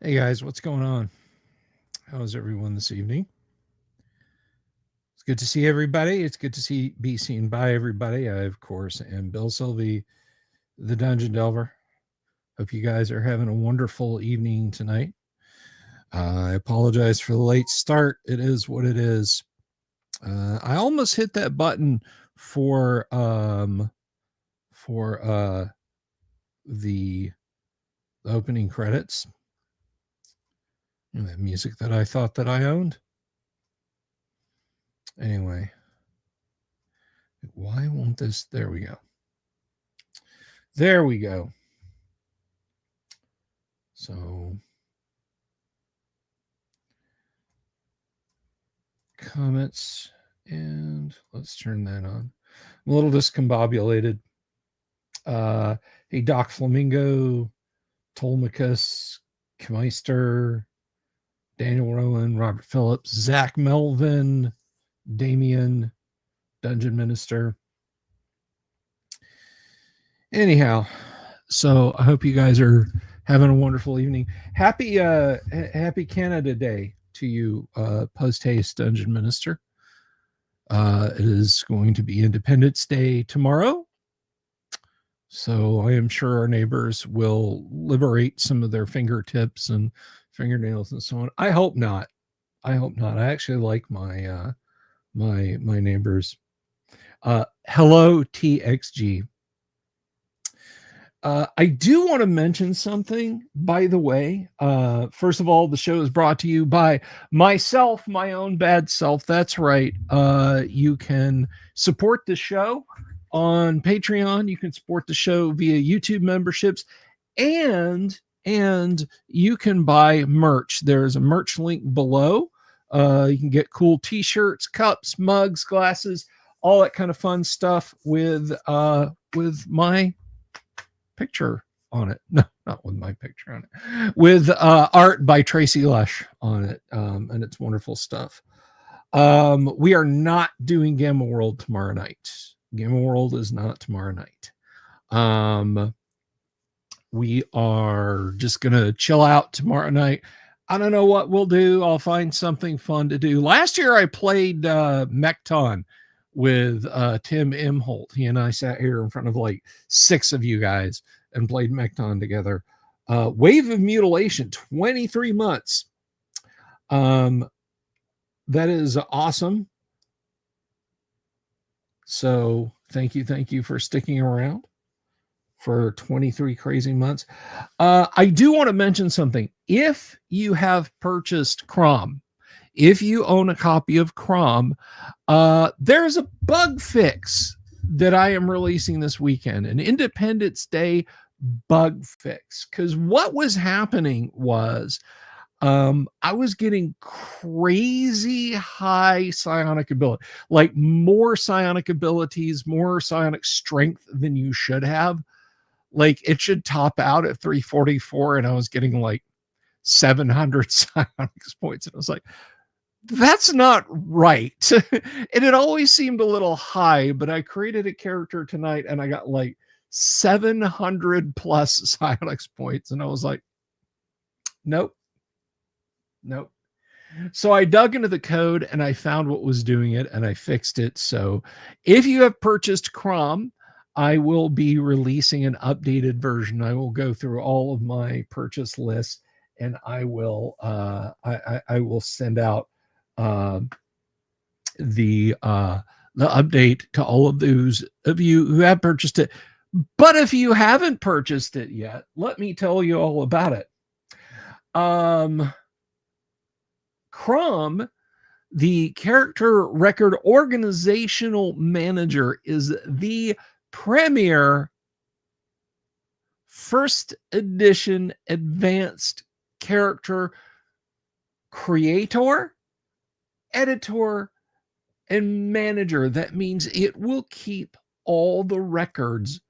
Hey guys, what's going on? How's everyone this evening? It's good to see everybody. It's good to be seen by everybody. I, of course, am Bill Sylvie, the Dungeon Delver. Hope you guys are having a wonderful evening tonight. I apologize for the late start. It is what it is. I almost hit that button for for the opening credits. The music that I thought that I owned. Anyway, why won't this? There we go. There we go. So, comments, and let's turn that on. I'm a little discombobulated. Hey, Doc Flamingo, Tolmicus, Kmeister, Daniel Rowan, Robert Phillips, Zach Melvin, Damien, Dungeon Minister. Anyhow, so I hope you guys are having a wonderful evening. Happy Canada Day to you, post haste Dungeon Minister. It is going to be Independence Day tomorrow. So I am sure our neighbors will liberate some of their fingertips and fingernails and so on. I hope not. I hope not. I actually like my my neighbors. Hello, TXG. I do want to mention something, by the way. First of all, the show is brought to you by myself, my own bad self. That's right. You can support the show on Patreon. You can support the show via YouTube memberships, and you can buy merch. There's a merch link below. You can get cool T-shirts, cups, mugs, glasses, all that kind of fun stuff with my picture on it. No, not with my picture on it. With art by Tracy Lush on it, and it's wonderful stuff. We are not doing Gamma World tomorrow night. Gamma World is not tomorrow night. We are just gonna chill out tomorrow night. I don't know what we'll do. I'll find something fun to do. Last year I played Mecton with Tim Imholt. He and I sat here in front of like 6 of you guys and played Mecton together. Wave of Mutilation, 23 months. That is awesome. So thank you for sticking around for 23 crazy months. I do want to mention something. If you have purchased Crom, if you own a copy of Crom, there's a bug fix that I am releasing this weekend, an Independence Day bug fix. Because what was happening was I was getting crazy high psionic ability, like more psionic abilities, more psionic strength than you should have. Like it should top out at 344, and I was getting like 700 psionics points, and I was like, that's not right. And it always seemed a little high, but I created a character tonight and I got like 700 plus psionics points, and I was like, nope. So I dug into the code and I found what was doing it and I fixed it. So if you have purchased Crom, I will be releasing an updated version. I will go through all of my purchase lists and I will I will send out the update to all of those of you who have purchased it. But if you haven't purchased it yet, let me tell you all about it. Crom, the character record organizational manager, is the premier first edition advanced character creator, editor, and manager. That means it will keep all the records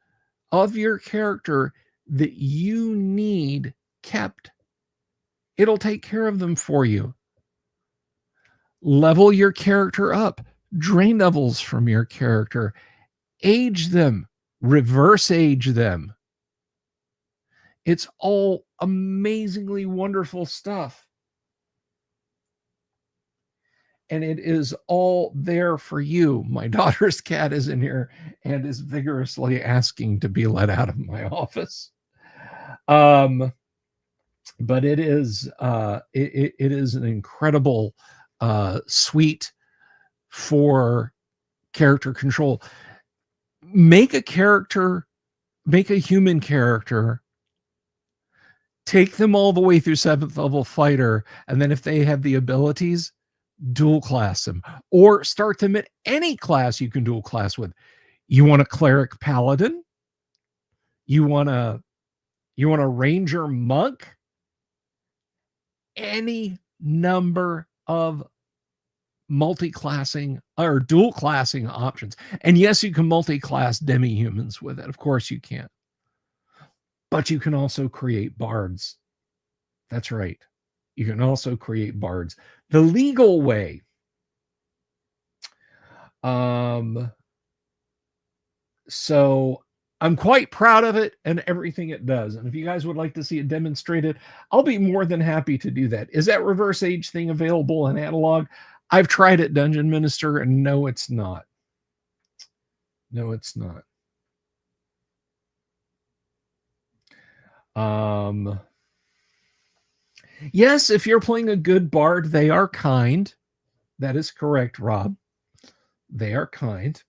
of your character that you need kept. It'll take care of them for you. Level your character up, drain levels from your character, age them, reverse age them. It's all amazingly wonderful stuff. And it is all there for you. My daughter's cat is in here and is vigorously asking to be let out of my office. But it is it is an incredible suite for character control. Make a character, make a human character, take them all the way through 7th level fighter, and then if they have the abilities, dual class them, or start them at any class you can dual class with. You want a cleric paladin, you want a ranger monk, any number of multi-classing or dual classing options. And yes, you can multi-class demi-humans with it. Of course you can. But you can also create bards. That's right. You can also create bards the legal way. So I'm quite proud of it and everything it does. And if you guys would like to see it demonstrated, I'll be more than happy to do that. Is that reverse age thing available in analog? I've tried it, Dungeon Minister, and no, it's not. No, it's not. Yes, if you're playing a good bard, they are kind. That is correct, Rob. They are kind.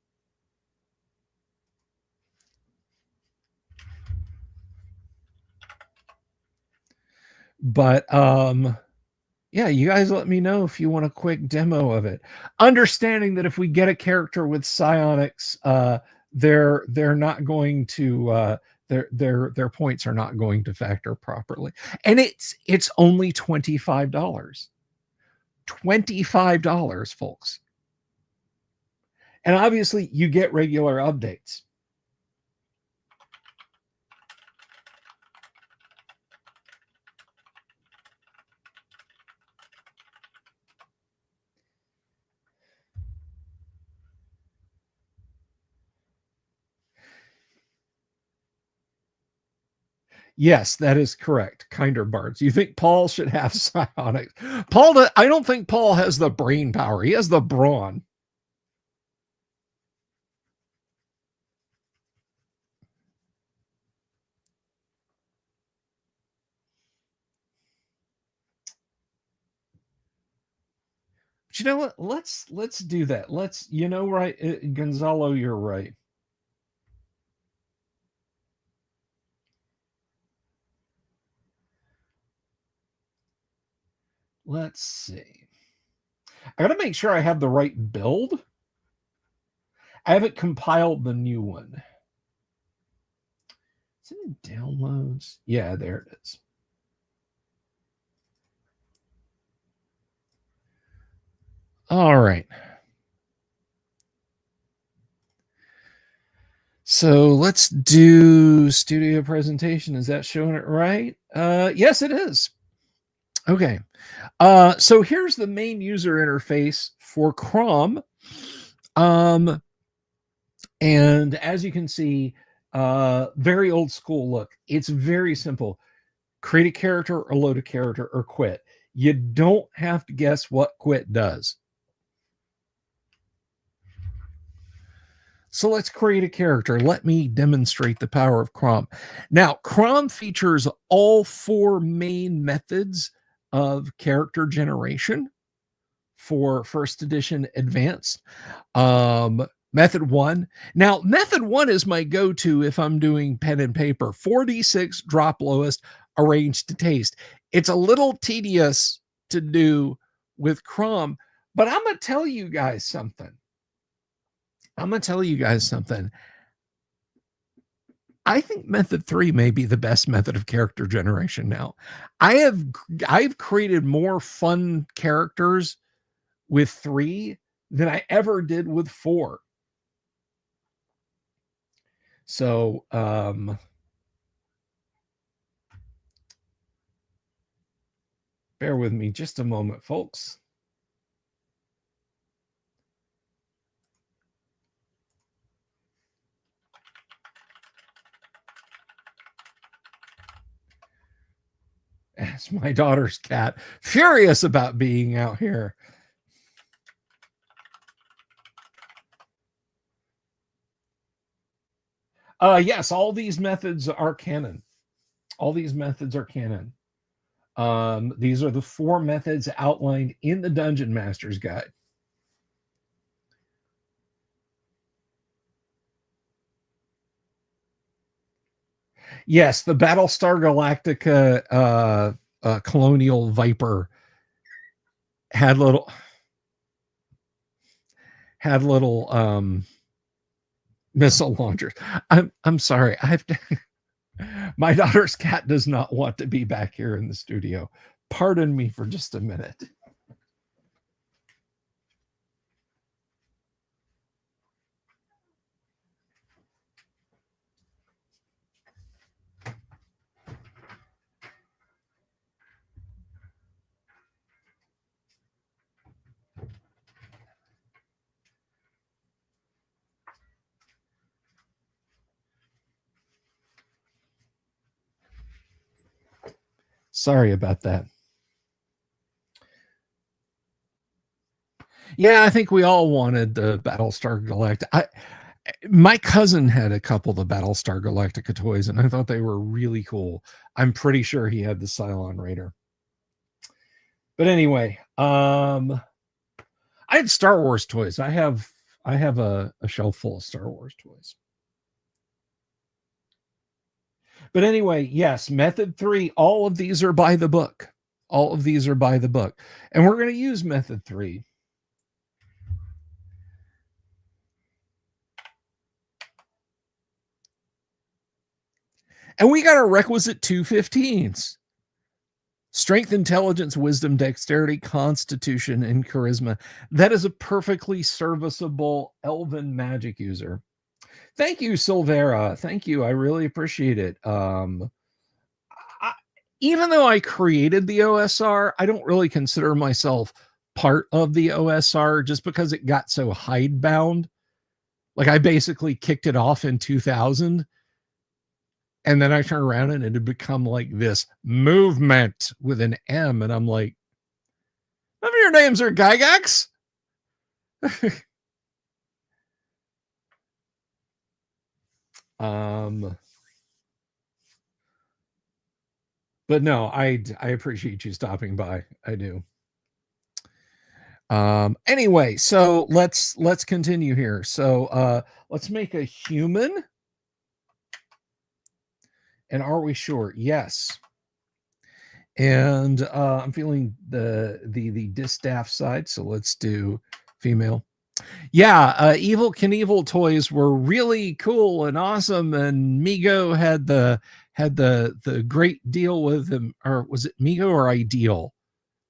But yeah, you guys let me know if you want a quick demo of it. Understanding that if we get a character with psionics, they're not going to their points are not going to factor properly. And it's only $25. $25, folks. And obviously you get regular updates. Yes, that is correct. Kinder bards. You think Paul should have psionics? I don't think Paul has the brain power. He has the brawn. But you know what? Let's do that. Right, Gonzalo, you're right. Let's see. I gotta make sure I have the right build. I haven't compiled the new one. Is it in downloads? Yeah, there it is. All right. So let's do studio presentation. Is that showing it right? Yes, it is. Okay. So here's the main user interface for Chrome. And as you can see, very old school look. It's very simple. Create a character or load a character or quit. You don't have to guess what quit does. So let's create a character. Let me demonstrate the power of Crom. Now, Crom features all 4 main methods of character generation for first edition advanced. Method 1. Now, method 1 is my go-to if I'm doing pen and paper. 4d6, drop lowest, arrange to taste. It's a little tedious to do with Crom, but I'm going to tell you guys something. I think method 3 may be the best method of character generation now. I've created more fun characters with 3 than I ever did with 4. So, bear with me just a moment, folks. It's my daughter's cat, furious about being out here. Yes, all these methods are canon. All these methods are canon. These are the 4 methods outlined in the Dungeon Master's Guide. Yes, the Battlestar Galactica Colonial Viper had little missile launchers. I'm sorry. My daughter's cat does not want to be back here in the studio. Pardon me for just a minute. Sorry about that. Yeah, I think we all wanted the Battlestar Galactica. My cousin had a couple of the Battlestar Galactica toys, and I thought they were really cool. I'm pretty sure he had the Cylon Raider. But anyway, I had Star Wars toys. I have a shelf full of Star Wars toys. But anyway, yes, method 3, all of these are by the book. All of these are by the book. And we're going to use method 3. And we got our requisite 215s. Strength, intelligence, wisdom, dexterity, constitution, and charisma. That is a perfectly serviceable elven magic user. Thank you, Silvera. Thank you. I really appreciate it. Even though I created the OSR, I don't really consider myself part of the OSR just because it got so hidebound. Like I basically kicked it off in 2000. And then I turned around and it had become like this movement with an M. And I'm like, none of your names are Gygax. But no, I appreciate you stopping by. I do. Anyway, so let's continue here. So let's make a human. And are we sure? Yes. And I'm feeling the distaff side, so let's do female. Yeah, Evil Knievel toys were really cool and awesome, and Mego had the great deal with them. Or was it Mego or Ideal?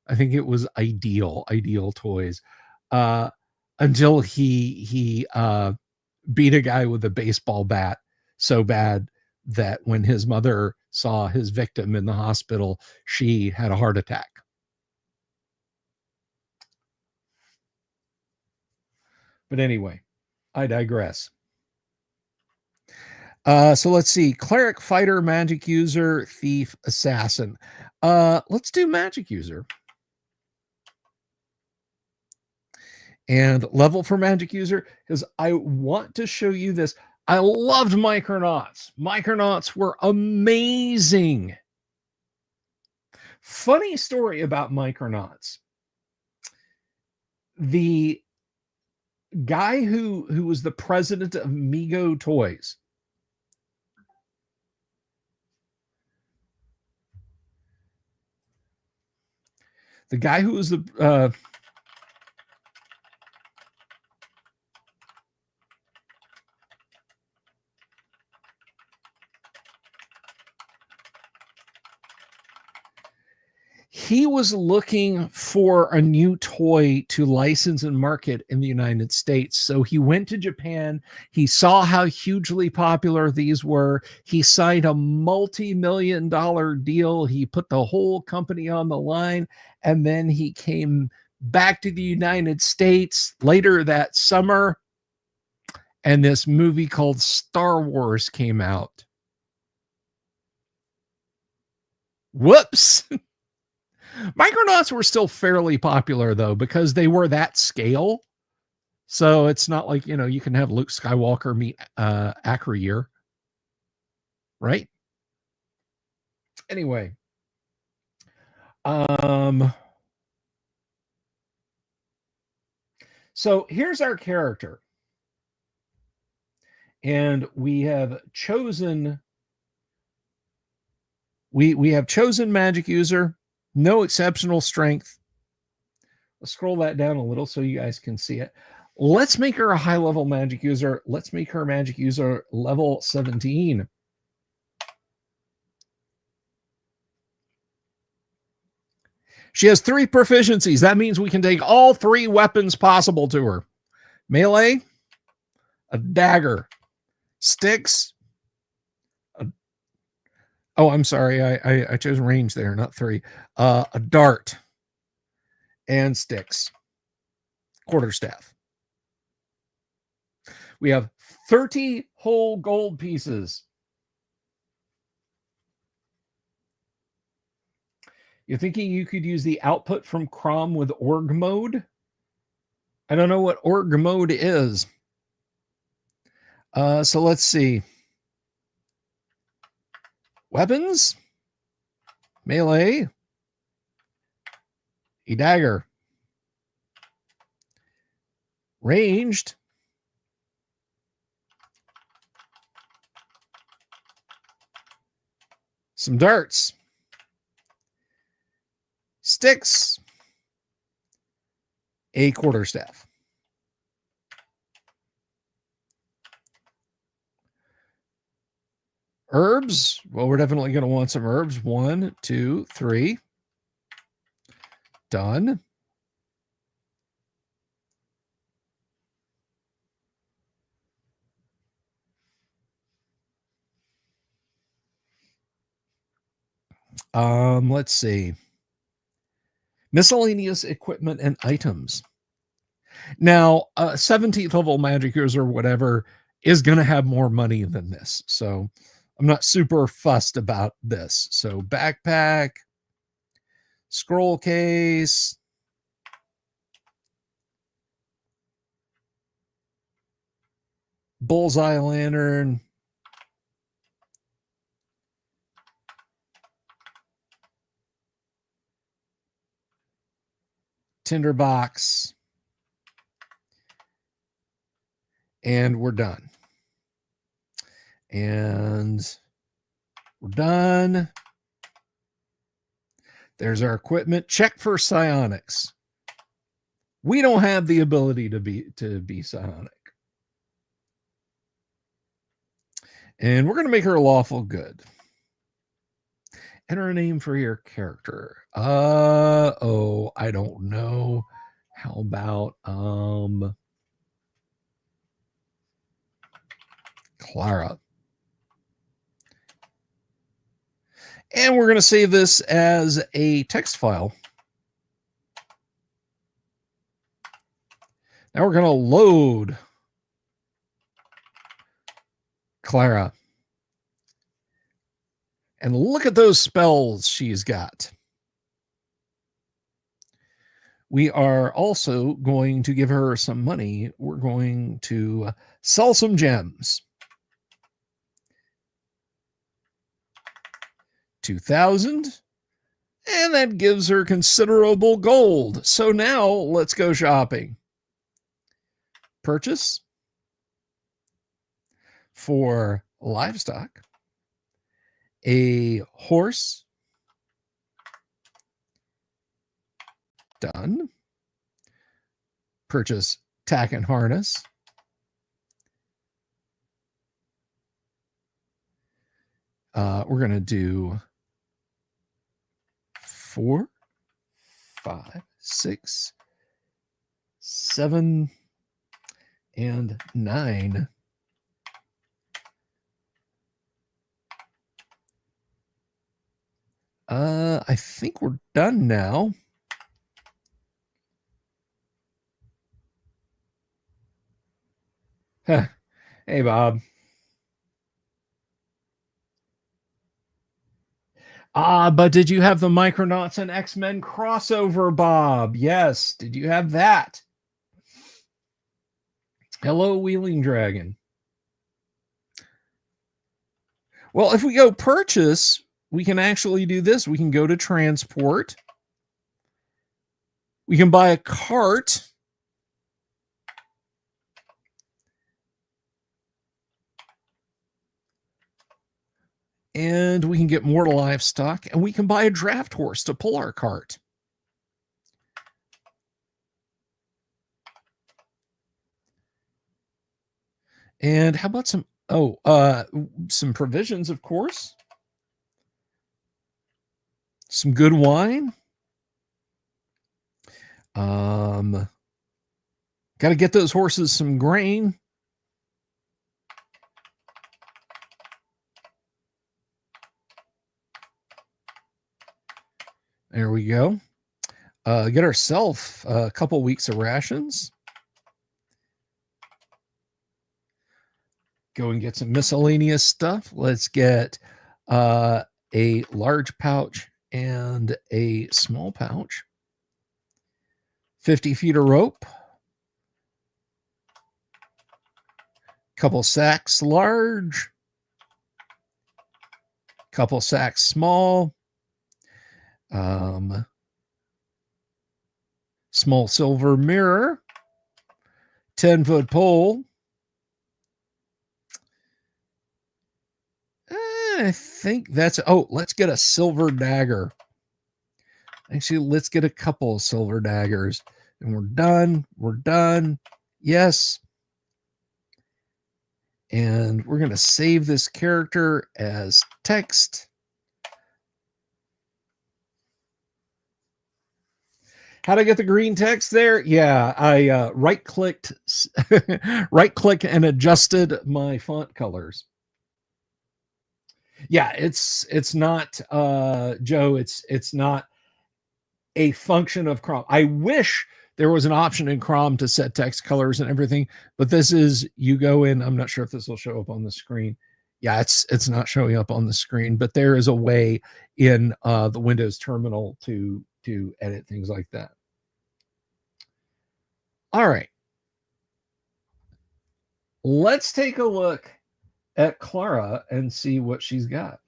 I think it was Ideal toys. Until he beat a guy with a baseball bat so bad that when his mother saw his victim in the hospital, she had a heart attack. But anyway, I digress. So let's see. Cleric, fighter, magic user, thief, assassin. Let's do magic user. And level for magic user, because I want to show you this. I loved Micronauts. Micronauts were amazing. Funny story about Micronauts. The guy who was the president of Mego Toys, the guy who was the he was looking for a new toy to license and market in the United States. So he went to Japan. He saw how hugely popular these were. He signed a multi-million-dollar deal. He put the whole company on the line. And then he came back to the United States later that summer. And this movie called Star Wars came out. Whoops. Micronauts were still fairly popular though, because they were that scale. So it's not like, you can have Luke Skywalker meet Acreyear, right? Anyway, so here's our character. And we have chosen magic user, no exceptional strength. Let's scroll that down a little so you guys can see it. Let's make her a high level magic user. Let's make her magic user level 17. She has 3 proficiencies. That means we can take all 3 weapons possible to her. Melee, a dagger, sticks. I'm sorry. I chose range there, not 3. A dart and sticks. Quarterstaff. We have 30 whole gold pieces. You're thinking you could use the output from Crom with org mode? I don't know what org mode is. So let's see. Weapons, melee, a dagger, ranged, some darts, sticks, a quarterstaff. Herbs. Well, we're definitely going to want some herbs. 1, 2, 3. Done. Let's see. Miscellaneous equipment and items. Now, 17th level magic user or whatever is going to have more money than this. So I'm not super fussed about this. So backpack, scroll case, bullseye lantern, tinderbox, and we're done. And we're done. There's our equipment. Check for psionics. We don't have the ability to be psionic. And we're going to make her lawful good. Enter a name for your character. I don't know. How about Clara? And we're going to save this as a text file. Now we're going to load Clara. And look at those spells she's got. We are also going to give her some money. We're going to sell some gems. 2,000. And that gives her considerable gold. So now let's go shopping. Purchase for livestock, a horse. Done. Purchase tack and harness. We're going to do 4, 5, 6, 7, and 9. I think we're done now. Hey, Bob. But did you have the Micronauts and X-Men crossover, Bob? Yes. Did you have that? Hello, Wheeling Dragon. Well, if we go purchase, we can actually do this. We can go to transport. We can buy a cart. And we can get more livestock, and we can buy a draft horse to pull our cart. And how about some provisions, of course. Some good wine. Got to get those horses some grain. There we go. Get ourselves a couple weeks of rations. Go and get some miscellaneous stuff. Let's get a large pouch and a small pouch. 50 feet of rope. Couple sacks large. Couple sacks small. Small silver mirror. 10-foot pole. I think that's, let's get a silver dagger. Actually, let's get a couple of silver daggers. And we're done. We're done. Yes. And we're going to save this character as text. How to get the green text there? Yeah, I right-clicked and adjusted my font colors. Yeah, it's not Joe, it's not a function of Chrome. I wish there was an option in Chrome to set text colors and everything, but this is, you go in, I'm not sure if this will show up on the screen. Yeah, it's not showing up on the screen, but there is a way in the Windows terminal to edit things like that. All right. Let's take a look at Clara and see what she's got.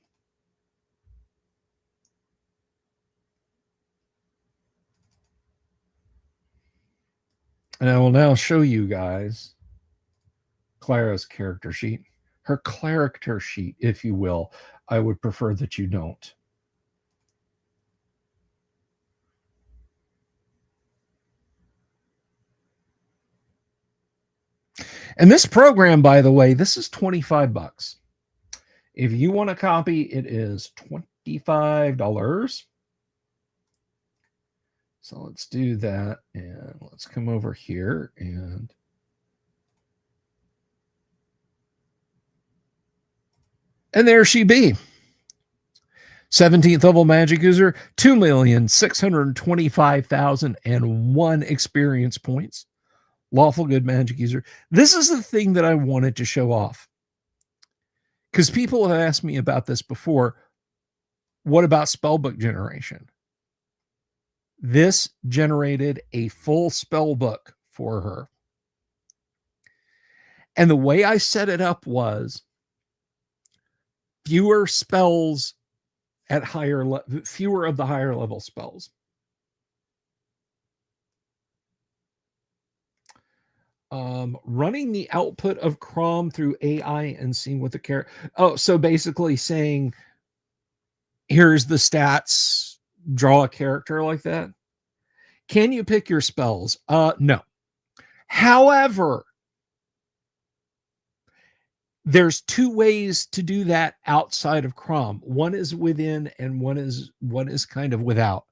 And I will now show you guys Clara's character sheet. Her character sheet, if you will. I would prefer that you don't. And this program, by the way, this is $25. If you want a copy, it is $25. So let's do that, and let's come over here and there she be. 17th level magic user, 2,625,001 experience points. Lawful good magic user. This is the thing that I wanted to show off, because people have asked me about this before. What about spellbook generation? This generated a full spell book for her. And the way I set it up was fewer spells at fewer of the higher level spells. Running the output of Crom through AI and seeing what the character. Oh, so basically saying, here's the stats, draw a character like that. Can you pick your spells? No. However, there's two ways to do that outside of Crom. One is within and one is kind of without.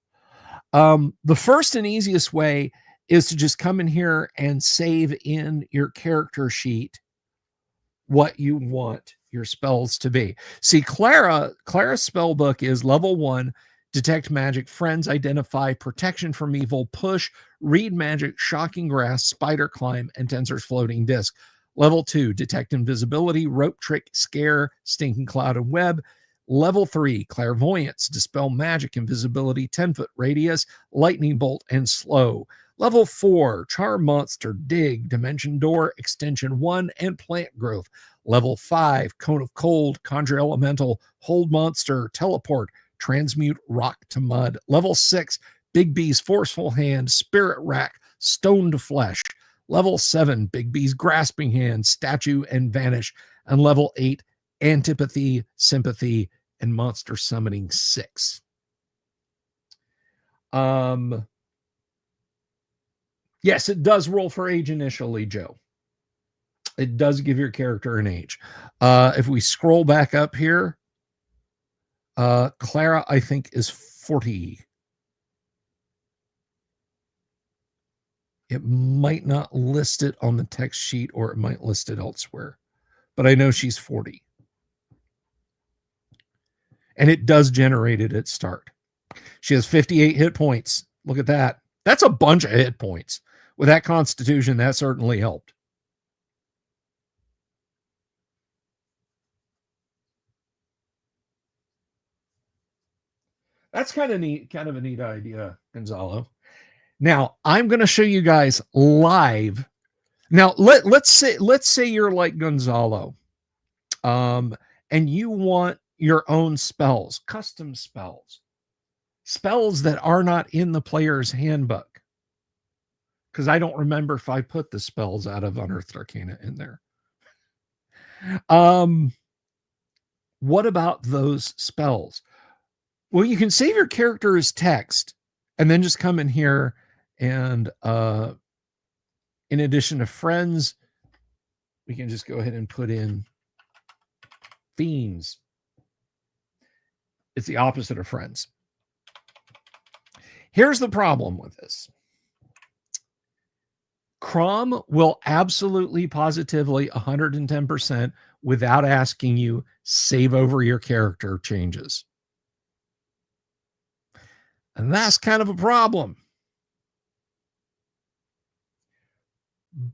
The first and easiest way is to just come in here and save in your character sheet what you want your spells to be. See, Clara's spell book is level 1, detect magic, friends, identify, protection from evil, push, read magic, shocking grasp, spider climb, and tensor's floating disc. Level 2, detect invisibility, rope trick, scare, stinking cloud and web. Level 3, Clairvoyance, Dispel Magic, Invisibility, 10-foot radius, Lightning Bolt, and Slow. Level 4, Charm Monster, Dig, Dimension Door, Extension 1, and Plant Growth. Level 5, Cone of Cold, Conjure Elemental, Hold Monster, Teleport, Transmute Rock to Mud. Level 6, Big B's Forceful Hand, Spirit Rack, Stone to Flesh. Level 7, Big B's Grasping Hand, Statue, and Vanish. And level 8, Antipathy, Sympathy, and Monster Summoning 6. Yes, it does roll for age initially, Joe. It does give your character an age. If we scroll back up here, Clara, I think, is 40. It might not list it on the text sheet, or it might list it elsewhere, but I know she's 40. And it does generate it at start. She has 58 hit points. Look at that. That's a bunch of hit points. With that constitution, that certainly helped. That's kind of a neat idea, Gonzalo. Now, I'm going to show you guys live. Now, let's say you're like Gonzalo, and you want your own spells, custom spells that are not in the player's handbook. Because I don't remember if I put the spells out of Unearthed Arcana in there. What about those spells? Well, you can save your character as text and then just come in here and in addition to friends, we can just go ahead and put in themes. It's the opposite of friends. Here's the problem with this. Crom will absolutely, positively, 110% without asking you save over your character changes. And that's kind of a problem.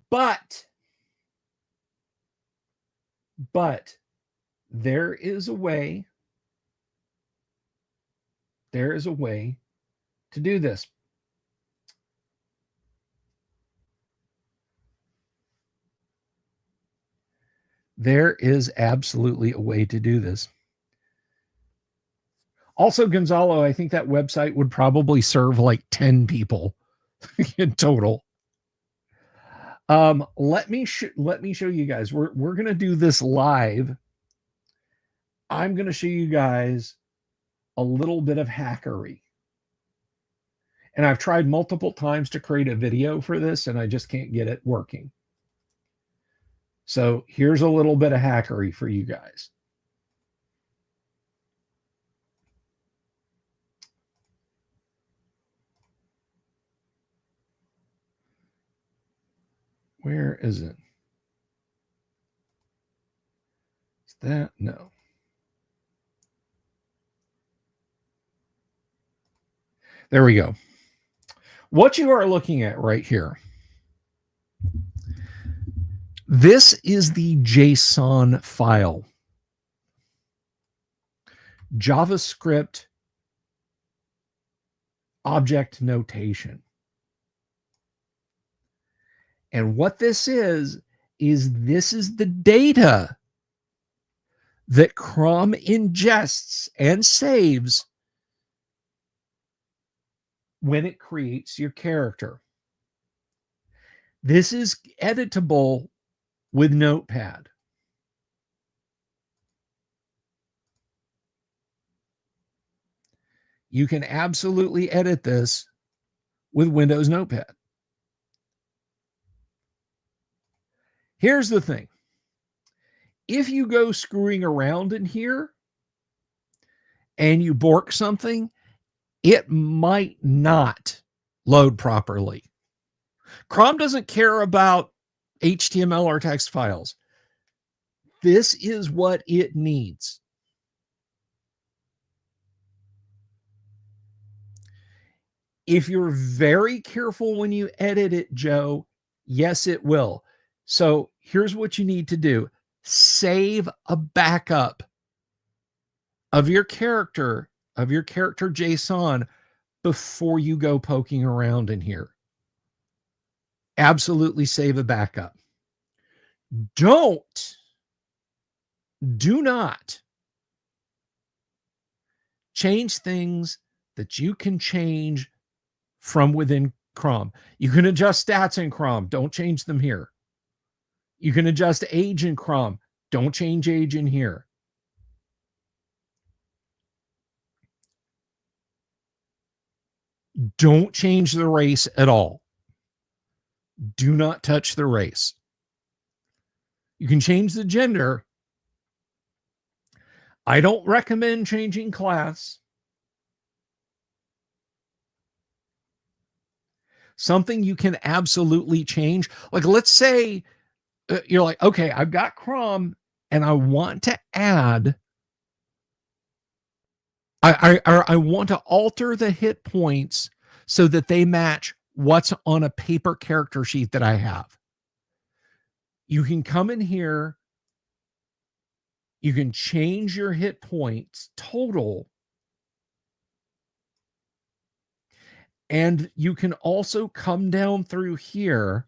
But there is a way to do this. There is absolutely a way to do this. Also, Gonzalo, I think that website would probably serve like 10 people in total. Let me show you guys. We're going to do this live. I'm going to show you guys a little bit of hackery. And I've tried multiple times to create a video for this, and I just can't get it working. So here's a little bit of hackery for you guys. Where is it? Is that? No. There we go. What you are looking at right here. This is the JSON file. JavaScript object notation. And what this is this is the data that Crom ingests and saves when it creates your character. This is editable with Notepad. You can absolutely edit this with Windows Notepad. Here's the thing. If you go screwing around in here and you bork something, it might not load properly. Crom doesn't care about HTML or text files. This is what it needs. If you're very careful when you edit it, Joe, yes, it will. So here's what you need to do. Save a backup of your character, Jason, before you go poking around in here. Absolutely save a backup. Do not change things that you can change from within Chrome. You can adjust stats in Chrome. Don't change them here. You can adjust age in Chrome. Don't change age in here. Don't change the race at all. Do not touch the race. You can change the gender. I don't recommend changing class. Something you can absolutely change. Like, let's say you're like, okay, I've got Chrome and I want to add, I want to alter the hit points so that they match what's on a paper character sheet that I have. You can come in here. You can change your hit points total. And you can also come down through here.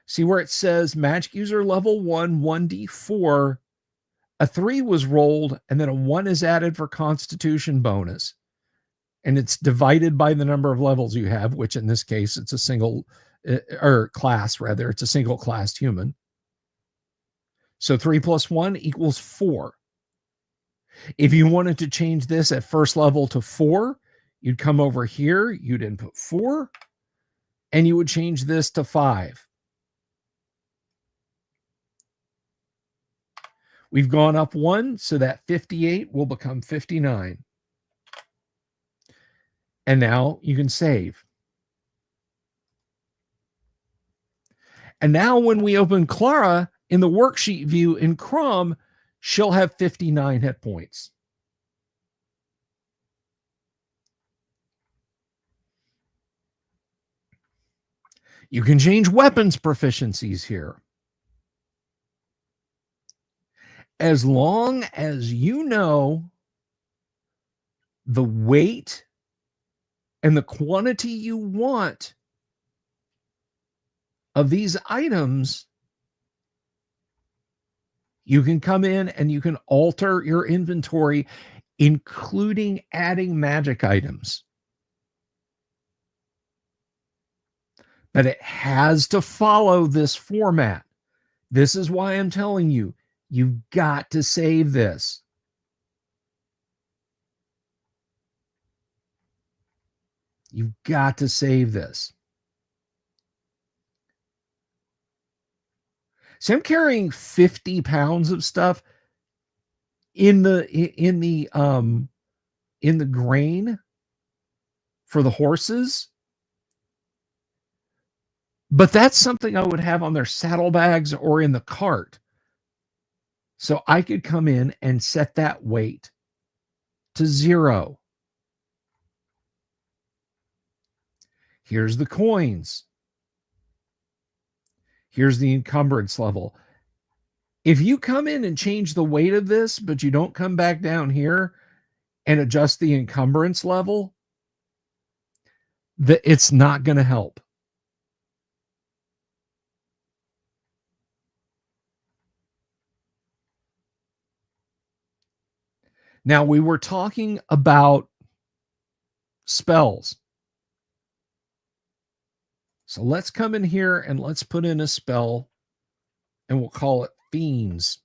See where it says magic user level 1, 1d4. A 3 was rolled, and then a 1 is added for constitution bonus. And it's divided by the number of levels you have, which in this case, it's a single, or class rather, it's a single class human. So 3 plus 1 equals 4. If you wanted to change this at first level to 4, you'd come over here, you'd input 4, and you would change this to 5. We've gone up 1, so that 58 will become 59. And now you can save. And now when we open Clara in the worksheet view in Chrome, she'll have 59 hit points. You can change weapons proficiencies here. As long as you know the weight and the quantity you want of these items, you can come in and you can alter your inventory, including adding magic items. But it has to follow this format. This is why I'm telling you, you've got to save this. You've got to save this. So I'm carrying 50 pounds of stuff in the grain for the horses. But that's something I would have on their saddlebags or in the cart. So I could come in and set that weight to 0. Here's the coins. Here's the encumbrance level. If you come in and change the weight of this, but you don't come back down here and adjust the encumbrance level, it's not going to help. Now, we were talking about spells. So let's come in here and let's put in a spell, and we'll call it Fiends.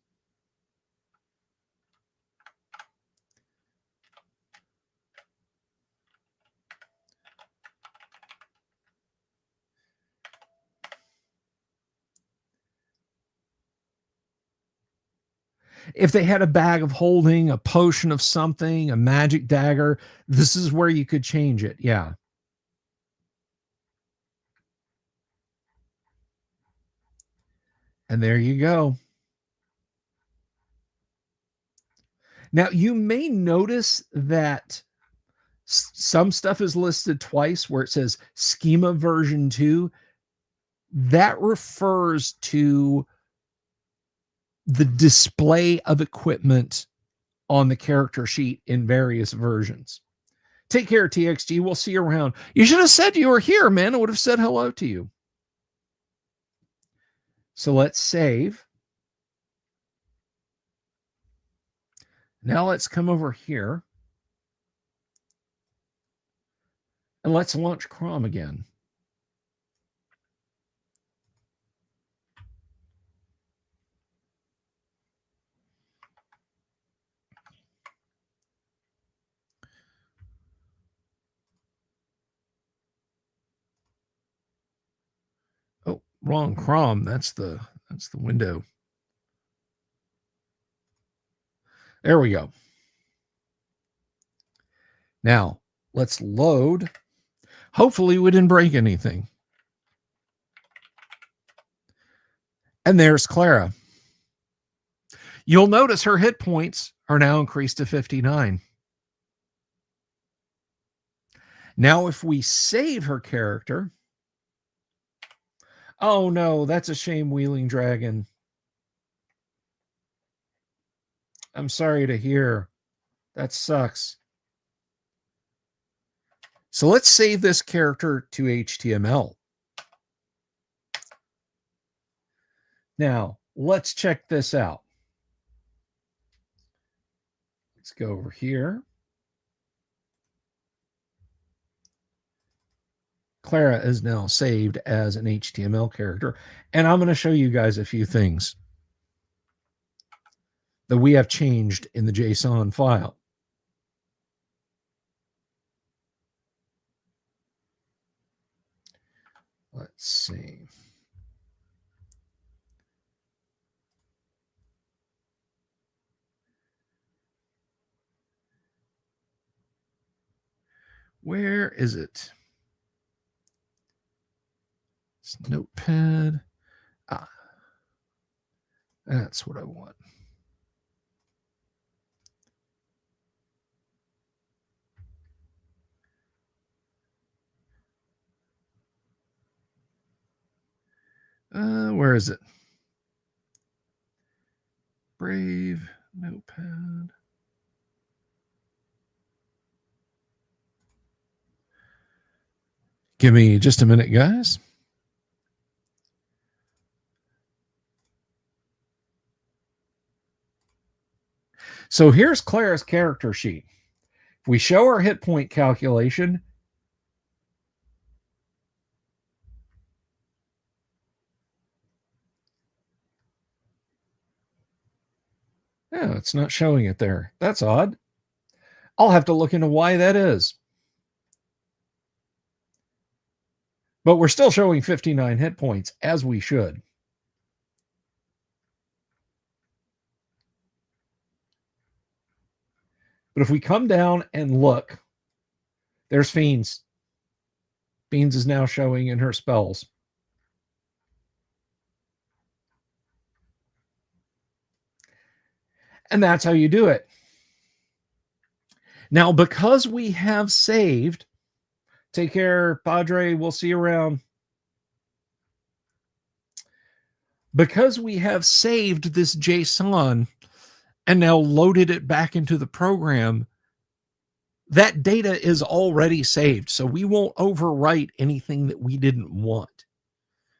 If they had a bag of holding, a potion of something, a magic dagger, this is where you could change it. Yeah. And there you go. Now, you may notice that some stuff is listed twice where it says schema version 2. That refers to the display of equipment on the character sheet in various versions. Take care, TXG. We'll see you around. You should have said you were here, man. I would have said hello to you. So let's save. Now let's come over here. And let's launch Chrome again. Oh, wrong Chrome. That's the window. There we go. Now, let's load. Hopefully we didn't break anything. And there's Clara. You'll notice her hit points are now increased to 59. Now, if we save her character. Oh, no, that's a shame, Wheeling Dragon. I'm sorry to hear. That sucks. So let's save this character to HTML. Now, let's check this out. Let's go over here. Clara is now saved as an HTML character. And I'm going to show you guys a few things that we have changed in the JSON file. Let's see. Where is it? It's Notepad. Ah, that's what I want. Where is it? Brave Notepad. Give me just a minute, guys. So here's Clara's character sheet. If we show our hit point calculation, yeah, it's not showing it there. That's odd. I'll have to look into why that is. But we're still showing 59 hit points, as we should. But if we come down and look, there's Fiends. Fiends is now showing in her spells. And that's how you do it. Now, because we have saved, take care, Padre, we'll see you around. Because we have saved this JSON and now loaded it back into the program, that data is already saved. So we won't overwrite anything that we didn't want.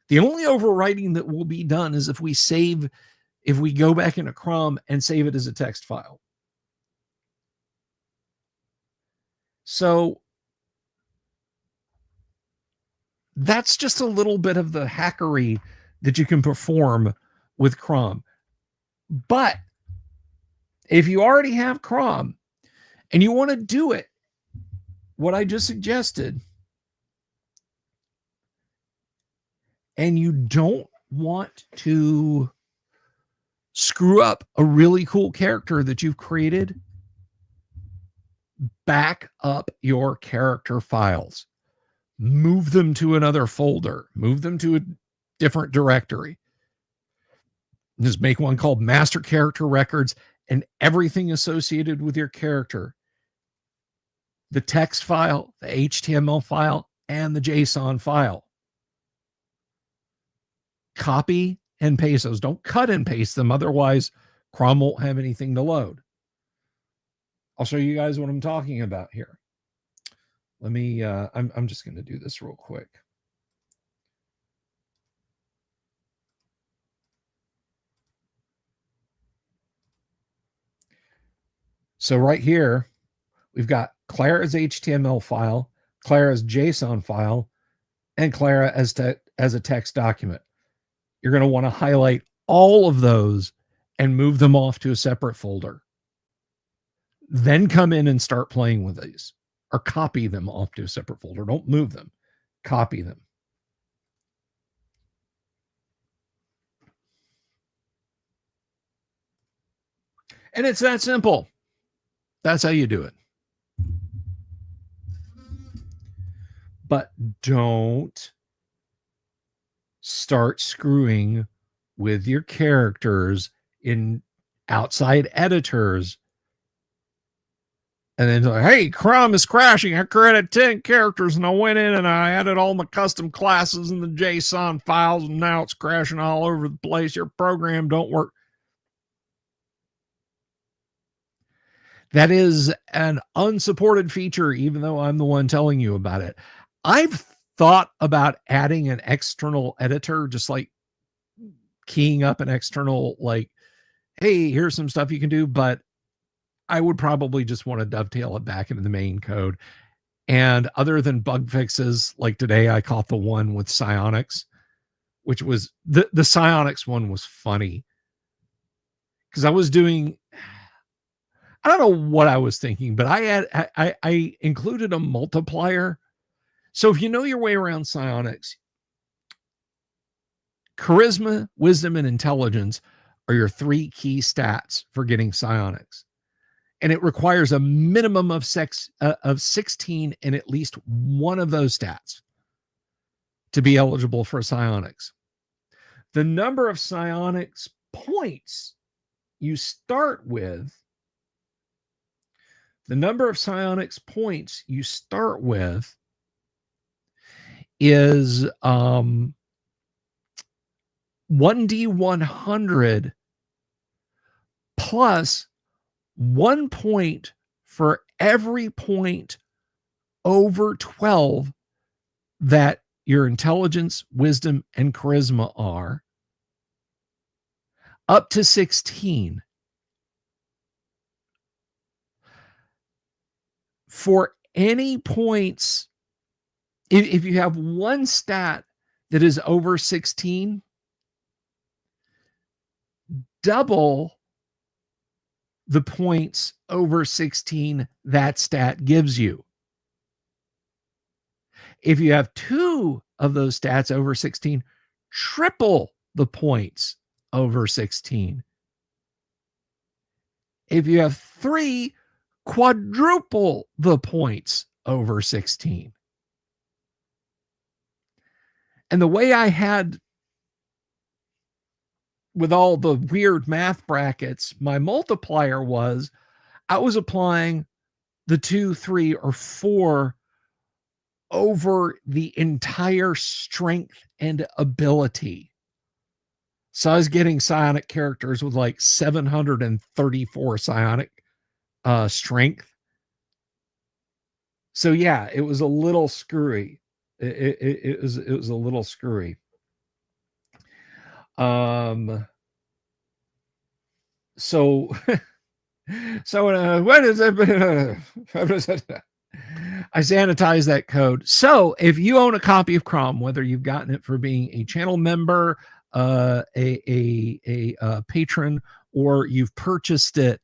The only overwriting that will be done is if we go back into Chrome and save it as a text file. So that's just a little bit of the hackery that you can perform with Chrome. But if you already have Chrome and you want to do it, what I just suggested, and you don't want to screw up a really cool character that you've created, back up your character files. Move them to another folder. Move them to a different directory. Just make one called Master Character Records and everything associated with your character. The text file, the HTML file, and the JSON file. Copy and paste those. Don't cut and paste them. Otherwise, Chrome won't have anything to load. I'll show you guys what I'm talking about here. Let me, I'm just going to do this real quick. So right here, we've got Clara's HTML file, Clara's JSON file, and Clara as a text document. You're going to want to highlight all of those and move them off to a separate folder. Then come in and start playing with these, or copy them off to a separate folder. Don't move them, copy them. And it's that simple. That's how you do it. But don't start screwing with your characters in outside editors. And then like, hey, Chrome is crashing. I created 10 characters and I went in and I added all my custom classes in the JSON files and now it's crashing all over the place. Your program don't work. That is an unsupported feature, even though I'm the one telling you about it. I've thought about adding an external editor, just like keying up an external, like, hey, here's some stuff you can do, but I would probably just want to dovetail it back into the main code. And other than bug fixes, like today, I caught the one with Psionics, which was the Psionics one was funny because I was doing, I don't know what I was thinking, but I included a multiplier. So if you know your way around psionics, charisma, wisdom, and intelligence are your 3 key stats for getting psionics. And it requires a minimum of 16 in at least one of those stats to be eligible for psionics. The number of psionics points you start with, is 1d100 plus 1 point for every point over 12 that your intelligence, wisdom, and charisma are, up to 16. For any points, if you have one stat that is over 16, double the points over 16 that stat gives you. If you have 2 of those stats over 16, triple the points over 16. If you have 3, quadruple the points over 16. And the way I had with all the weird math brackets, my multiplier was I was applying the 2, 3, or 4 over the entire strength and ability. So I was getting psionic characters with like 734 psionic strength. So yeah, it was a little screwy. It was a little screwy. So what is it? I sanitize that code. So if you own a copy of Crom, whether you've gotten it for being a channel member, a patron, or you've purchased it,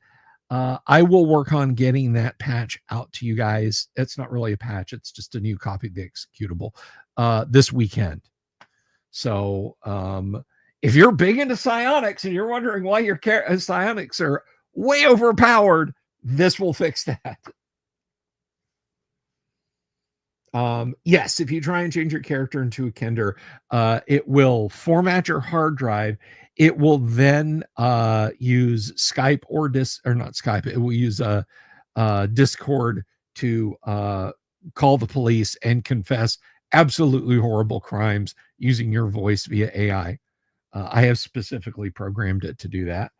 I will work on getting that patch out to you guys. It's not really a patch. It's just a new copy of the executable this weekend. So if you're big into psionics and you're wondering why your psionics are way overpowered, this will fix that. Yes, if you try and change your character into a Kender, it will format your hard drive. It will then use Skype or not Skype. It will use Discord to call the police and confess absolutely horrible crimes using your voice via AI. I have specifically programmed it to do that.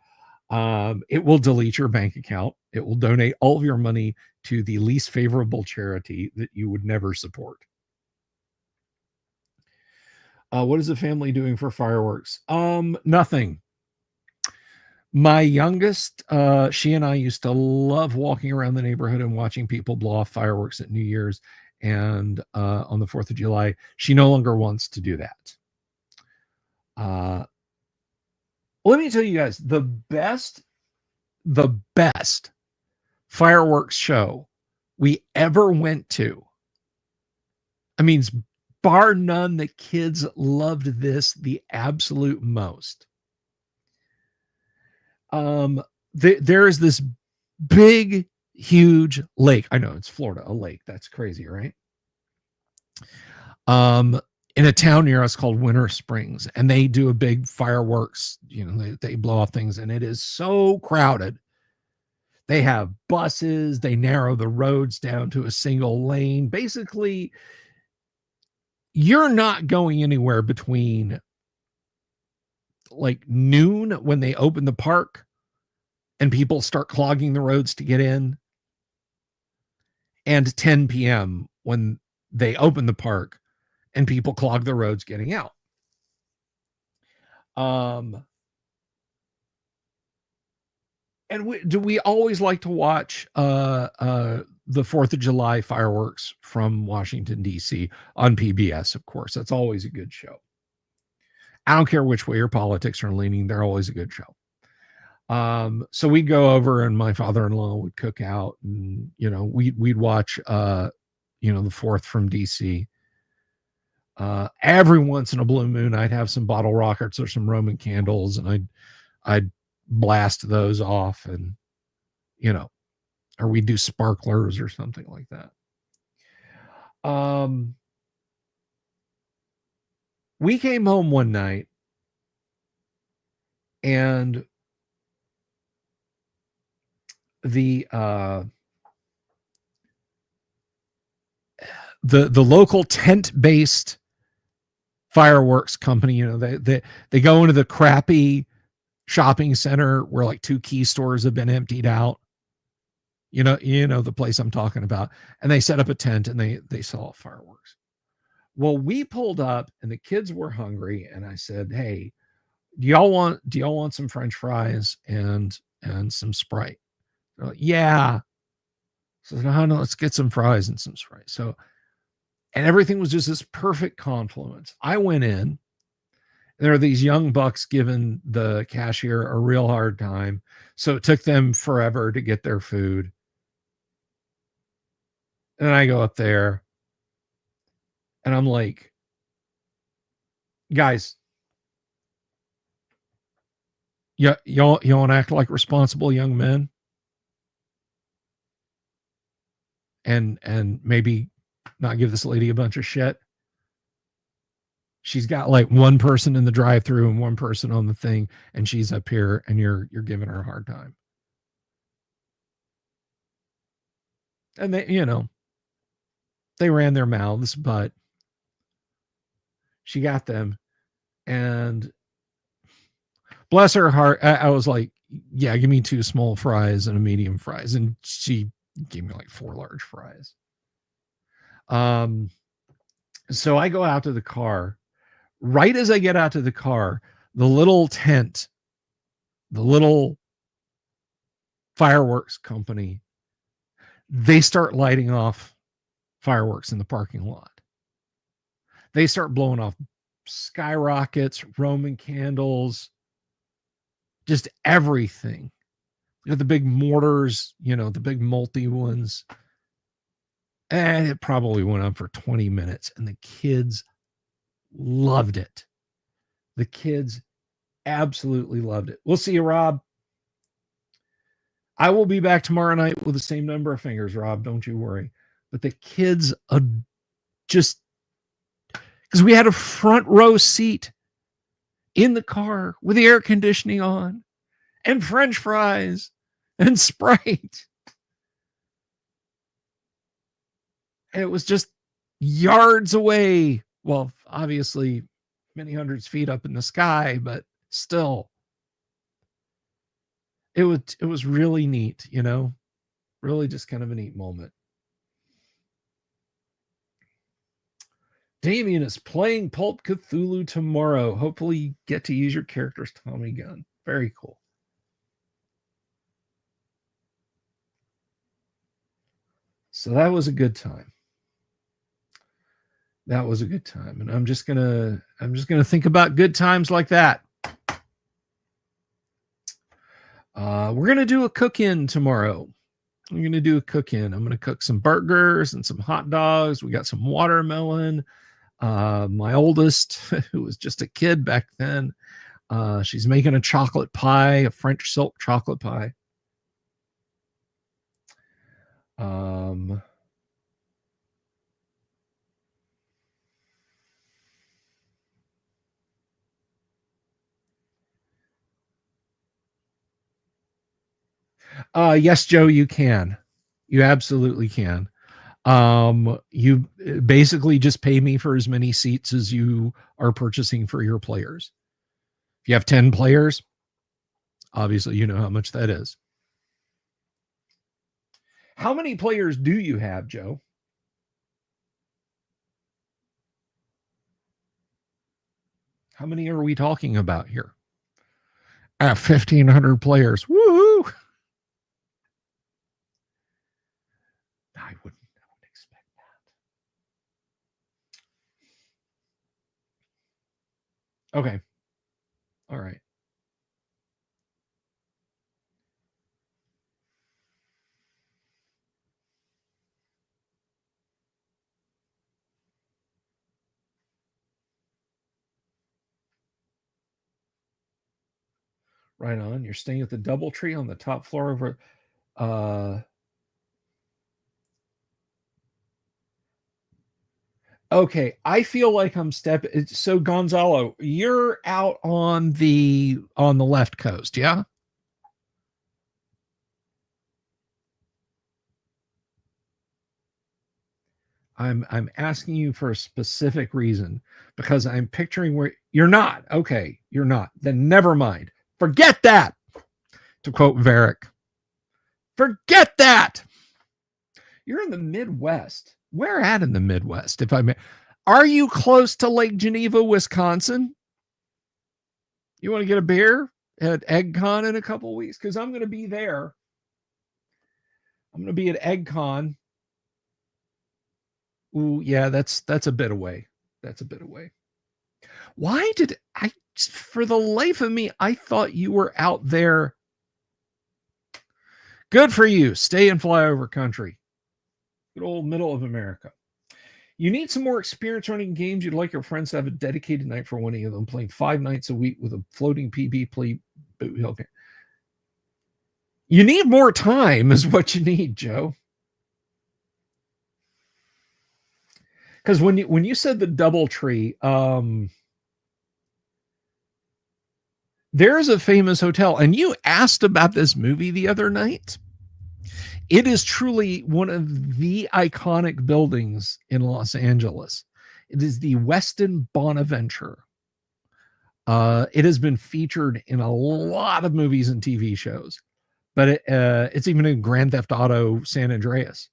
It will delete your bank account. It will donate all of your money to the least favorable charity that you would never support. What is the family doing for fireworks? Nothing. My youngest, she and I used to love walking around the neighborhood and watching people blow off fireworks at New Year's and on the 4th of July. She no longer wants to do that. Let me tell you guys, the best fireworks show we ever went to. I mean, bar none, the kids loved this the absolute most. There is this big, huge lake. I know it's Florida, a lake. That's crazy, right? In a town near us called Winter Springs, and they do a big fireworks. They blow off things, and it is so crowded. They have buses. They narrow the roads down to a single lane. Basically, you're not going anywhere between like noon when they open the park and people start clogging the roads to get in, and 10 p.m. when they open the park and people clog the roads getting out. And we always like to watch the 4th of July fireworks from Washington, D.C. on PBS, of course. That's always a good show. I don't care which way your politics are leaning, they're always a good show. So we'd go over and my father-in-law would cook out, and we'd watch the 4th from DC. Every once in a blue moon I'd have some bottle rockets or some Roman candles, and I'd blast those off, and or we'd do sparklers or something like that. We came home one night, and the local tent-based fireworks company, they go into the crappy shopping center where like 2 key stores have been emptied out. The place I'm talking about, and they set up a tent and they sell fireworks. Well, we pulled up and the kids were hungry, and I said, "Hey, do y'all want some French fries and some Sprite?" They're like, "Yeah." So no, let's get some fries and some Sprite. So, and everything was just this perfect confluence. I went in. There are these young bucks giving the cashier a real hard time, so it took them forever to get their food. And I go up there, and I'm like, "Guys, y'all want to act like responsible young men, and maybe not give this lady a bunch of shit. She's got like one person in the drive-through and one person on the thing, and she's up here, and you're giving her a hard time." And they ran their mouths, but she got them, and bless her heart, I was like, "Yeah, give me 2 small fries and a medium fries," and she gave me like 4 large fries. So I go out to the car. Right as I get out to the car, the little tent, the little fireworks company, they start lighting off fireworks in the parking lot. They start blowing off skyrockets, Roman candles, just everything. The big mortars, the big multi ones. And it probably went on for 20 minutes, and the kids loved it. The kids absolutely loved it. We'll see you, Rob. I will be back tomorrow night with the same number of fingers, Rob. Don't you worry. But the kids just, because we had a front row seat in the car with the air conditioning on and French fries and Sprite. And it was just yards away. Well, obviously many hundreds feet up in the sky, but still. it was really neat, really just kind of a neat moment. Damien is playing Pulp Cthulhu tomorrow. Hopefully you get to use your character's Tommy gun. Very cool. So that was a good time. That was a good time. And I'm just gonna think about good times like that. We're gonna do a cook-in tomorrow. I'm gonna do a cook-in. I'm gonna cook some burgers and some hot dogs. We got some watermelon. My oldest, who was just a kid back then, she's making a chocolate pie, a French silk chocolate pie. Um, yes, Joe, you can. You absolutely can. You basically just pay me for as many seats as you are purchasing for your players. If you have 10 players, obviously you know how much that is. How many players do you have, Joe? How many are we talking about here? 1,500 players. Woohoo! I wouldn't expect that. Okay. All right. Right on. You're staying at the DoubleTree on the top floor over. Uh, okay, I feel like I'm stepping. So Gonzalo, you're out on the left coast, yeah? I'm asking you for a specific reason because I'm picturing where you're not. Okay, you're not. Then never mind. Forget that. To quote Varick, forget that. You're in the Midwest. Where at in the Midwest, if I may? Are you close to Lake Geneva, Wisconsin? You want to get a beer at EggCon in a couple of weeks? Because I'm going to be there. I'm going to be at EggCon. Ooh, yeah, that's a bit away. That's a bit away. Why did I? For the life of me, I thought you were out there. Good for you. Stay and fly over country. Good old middle of America. You need some more experience running games. You'd like your friends to have a dedicated night for one of them, playing 5 nights a week with a floating PB play. Okay. You need more time, is what you need, Joe. Because when you said the DoubleTree, there's a famous hotel, and you asked about this movie the other night. It is truly one of the iconic buildings in Los Angeles. It is the Westin Bonaventure. It has been featured in a lot of movies and TV shows, but it's even in Grand Theft Auto San Andreas.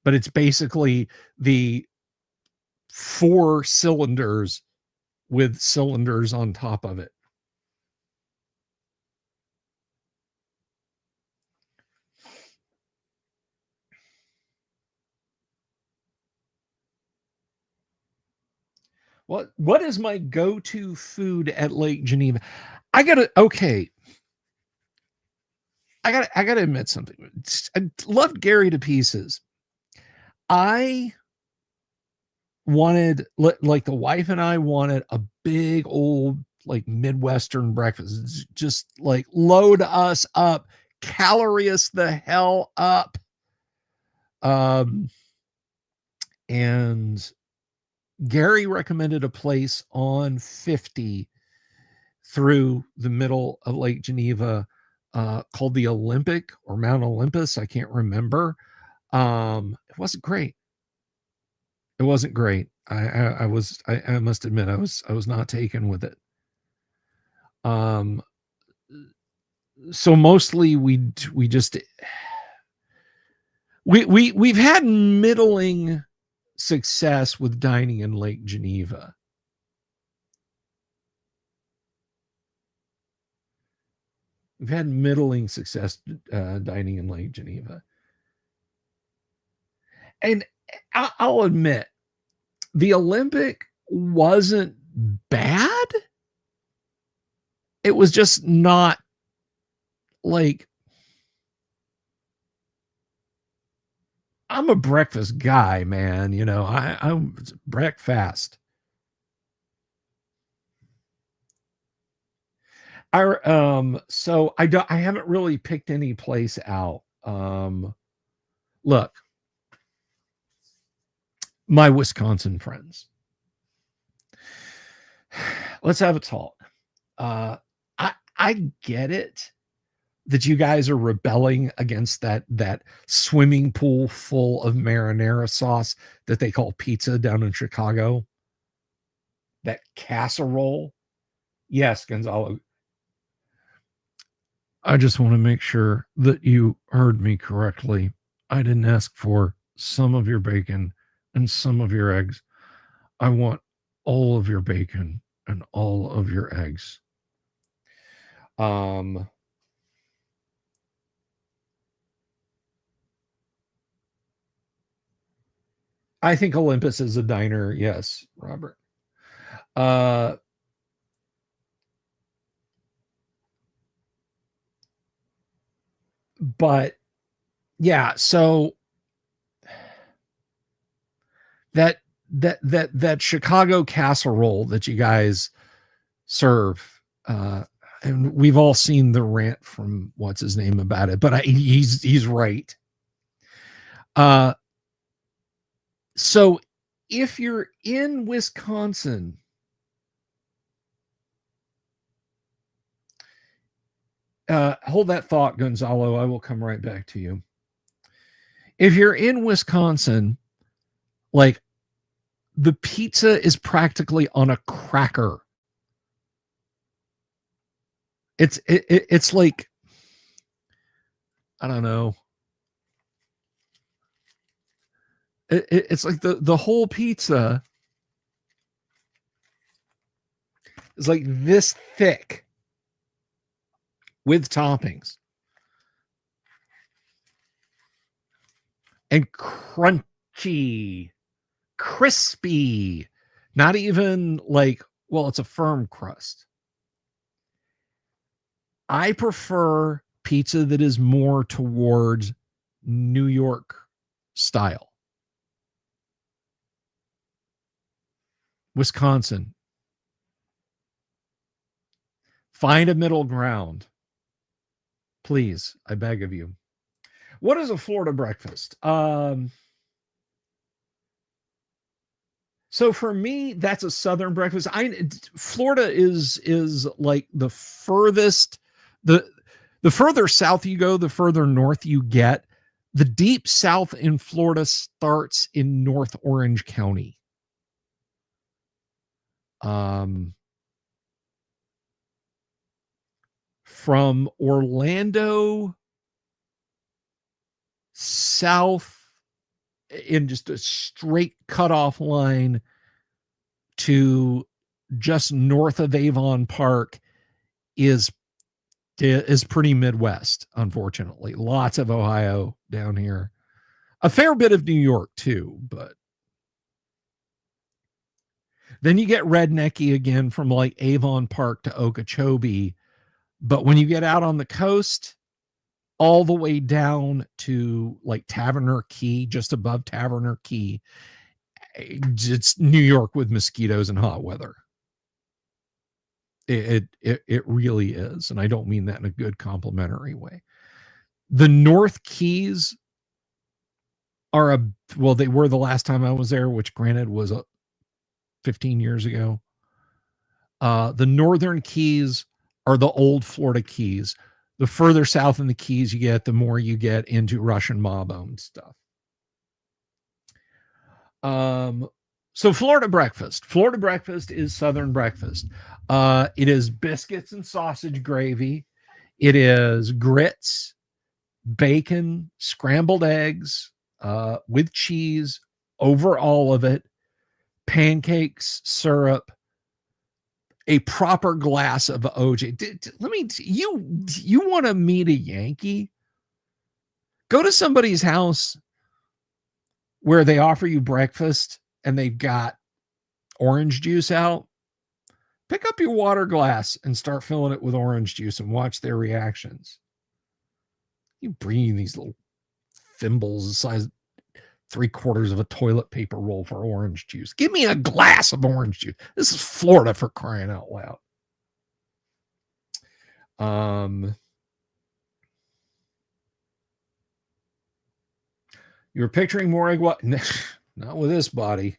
But it's basically the 4 cylinders with cylinders on top of it. What is my go-to food at Lake Geneva? Okay. I gotta admit something. I loved Gary to pieces. I wanted, like, the wife and I wanted a big old, like, Midwestern breakfast. Just like load us up, calorie us the hell up. Um, and Gary recommended a place on 50 through the middle of Lake Geneva, called the Olympic or Mount Olympus. I can't remember. It wasn't great. It wasn't great. I must admit I was not taken with it. Um, So mostly we just we've had middling success with dining in Lake Geneva. We've had middling success dining in Lake Geneva. And I'll admit, the Olympic wasn't bad. It was just not like, I'm a breakfast guy, man. You know, I'm breakfast. So I haven't really picked any place out. Look, my Wisconsin friends. Let's have a talk. I get it that you guys are rebelling against that swimming pool full of marinara sauce that they call pizza down in Chicago. That casserole. Yes, Gonzalo. I just want to make sure that you heard me correctly. I didn't ask for some of your bacon and some of your eggs. I want all of your bacon and all of your eggs. I think Olympus is a diner. Yes, Robert. But yeah, so that Chicago casserole that you guys serve, and we've all seen the rant from what's his name about it, but he's right. So if you're in Wisconsin, hold that thought, Gonzalo. I will come right back to you. If you're in Wisconsin, like, the pizza is practically on a cracker. It's like, I don't know. It's like the whole pizza is like this thick with toppings and crunchy, crispy, not even like, well, it's a firm crust. I prefer pizza that is more towards New York style. Wisconsin. Find a middle ground. Please, I beg of you. What is a Florida breakfast? So for me, that's a Southern breakfast. Florida is like the furthest, the further south you go, the further north you get. The deep south in Florida starts in North Orange County. From Orlando south in just a straight cutoff line to just north of Avon Park is pretty Midwest, unfortunately. Lots of Ohio down here. A fair bit of New York too, but then you get rednecky again from like Avon Park to Okeechobee. But when you get out on the coast, all the way down to like Taverner Key, just above Taverner Key, it's New York with mosquitoes and hot weather. It really is, and I don't mean that in a good complimentary way. The North Keys are they were the last time I was there, which granted was 15 years ago. The Northern Keys are the old Florida Keys. The further south in the Keys you get, the more you get into Russian mob-owned stuff. So Florida breakfast. Florida breakfast is Southern breakfast. It is biscuits and sausage gravy. It is grits, bacon, scrambled eggs with cheese over all of it, pancakes, syrup, a proper glass of OJ. You want to meet a Yankee? Go to somebody's house where they offer you breakfast and they've got orange juice out. Pick up your water glass and start filling it with orange juice and watch their reactions. You bring these little thimbles the size 3/4 of a toilet paper roll for orange juice. Give me a glass of orange juice. This is Florida, for crying out loud. You're picturing more egg white. Not with this body.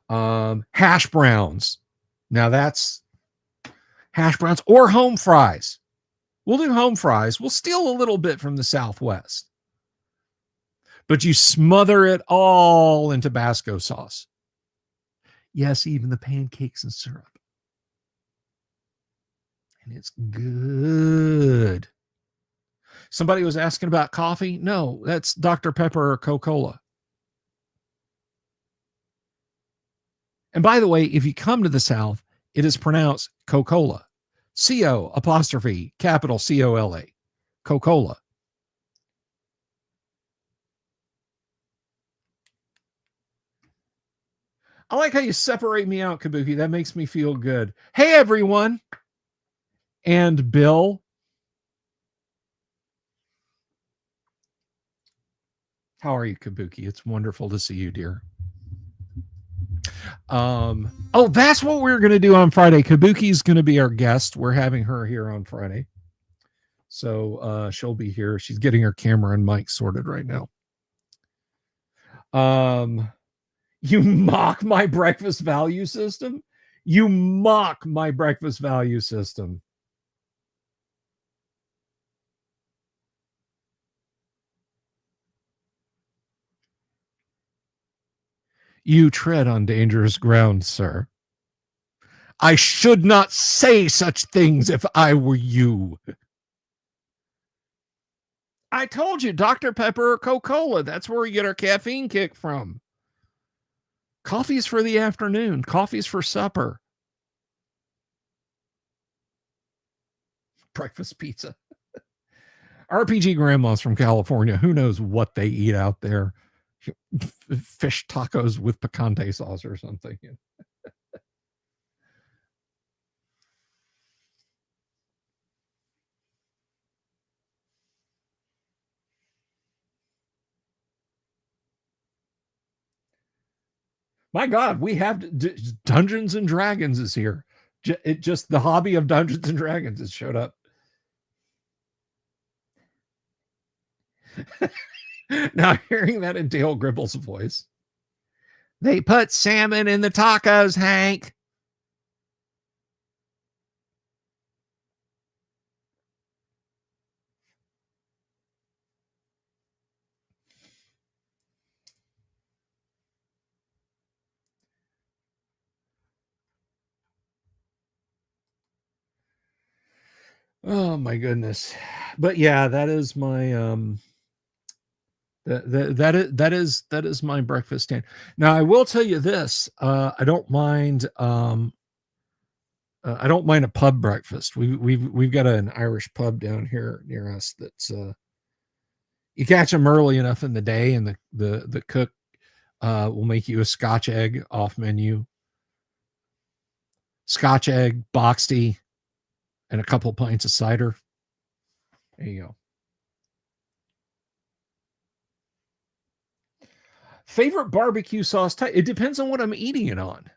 Hash browns. Now that's hash browns or home fries. We'll do home fries. We'll steal a little bit from the Southwest. But you smother it all in Tabasco sauce. Yes, even the pancakes and syrup. And it's good. Somebody was asking about coffee. No, that's Dr. Pepper or Coca-Cola. And by the way, if you come to the South, it is pronounced Coca-Cola. C-O'' capital C-O-L-A. Coca-Cola. I like how you separate me out, Kabuki. That makes me feel good. Hey, everyone. And Bill. How are you, Kabuki? It's wonderful to see you, dear. Oh, that's what we're going to do on Friday. Kabuki's going to be our guest. We're having her here on Friday. So she'll be here. She's getting her camera and mic sorted right now. You mock my breakfast value system? You mock my breakfast value system. You tread on dangerous ground, sir. I should not say such things if I were you. I told you, Dr. Pepper or Coca-Cola. That's where we get our caffeine kick from. Coffee's for the afternoon. Coffee's for supper. Breakfast pizza. RPG grandmas from California. Who knows what they eat out there? Fish tacos with picante sauce or something. My God, we have Dungeons and Dragons is here. It just the hobby of Dungeons and Dragons has showed up. Now hearing that in Dale Gribble's voice. They put salmon in the tacos, Hank. Oh my goodness. But yeah, that is my that is my breakfast stand. Now I will tell you this, I don't mind a pub breakfast. We've got an Irish pub down here near us that's you catch them early enough in the day and the cook will make you a Scotch egg off menu. Scotch egg, boxed tea, and a couple pints of cider. There you go. Favorite barbecue sauce type? It depends on what I'm eating it on.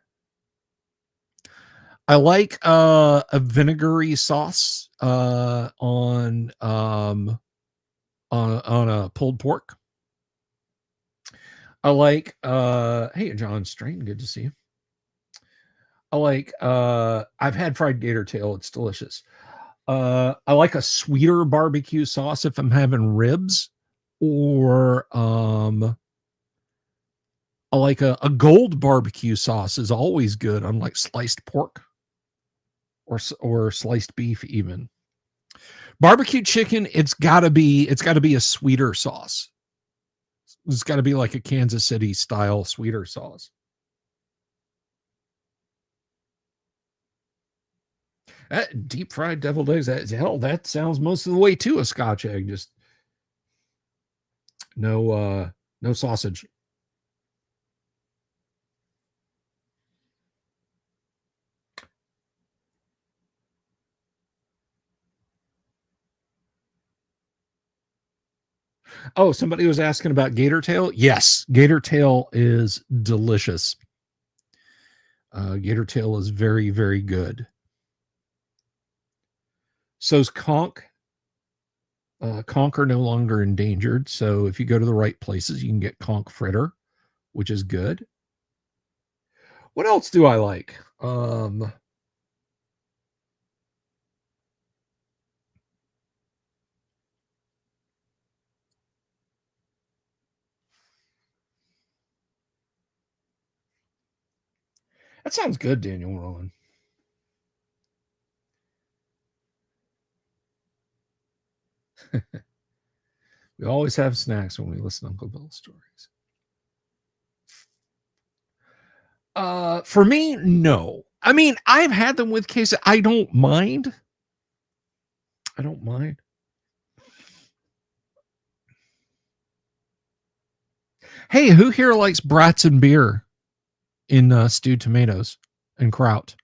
I like a vinegary sauce on a pulled pork. I like hey John Strain, good to see you. I like I've had fried gator tail, it's delicious. I like a sweeter barbecue sauce if I'm having ribs, or I like a gold barbecue sauce is always good on like sliced pork. or sliced beef even. Barbecue chicken, it's got to be a sweeter sauce. It's got to be like a Kansas City style sweeter sauce. That deep fried deviled eggs, that sounds most of the way to a Scotch egg. Just no sausage. Oh, somebody was asking about gator tail. Yes, gator tail is delicious. Gator tail is very, very good. So's conch. Conch are no longer endangered, so if you go to the right places, you can get conch fritter, which is good. What else do I like? That sounds good, Daniel Rowan. We always have snacks when we listen to Uncle Bill's stories. For me, no. I mean, I've had them with queso. I don't mind. I don't mind. Hey, who here likes brats and beer in stewed tomatoes and kraut?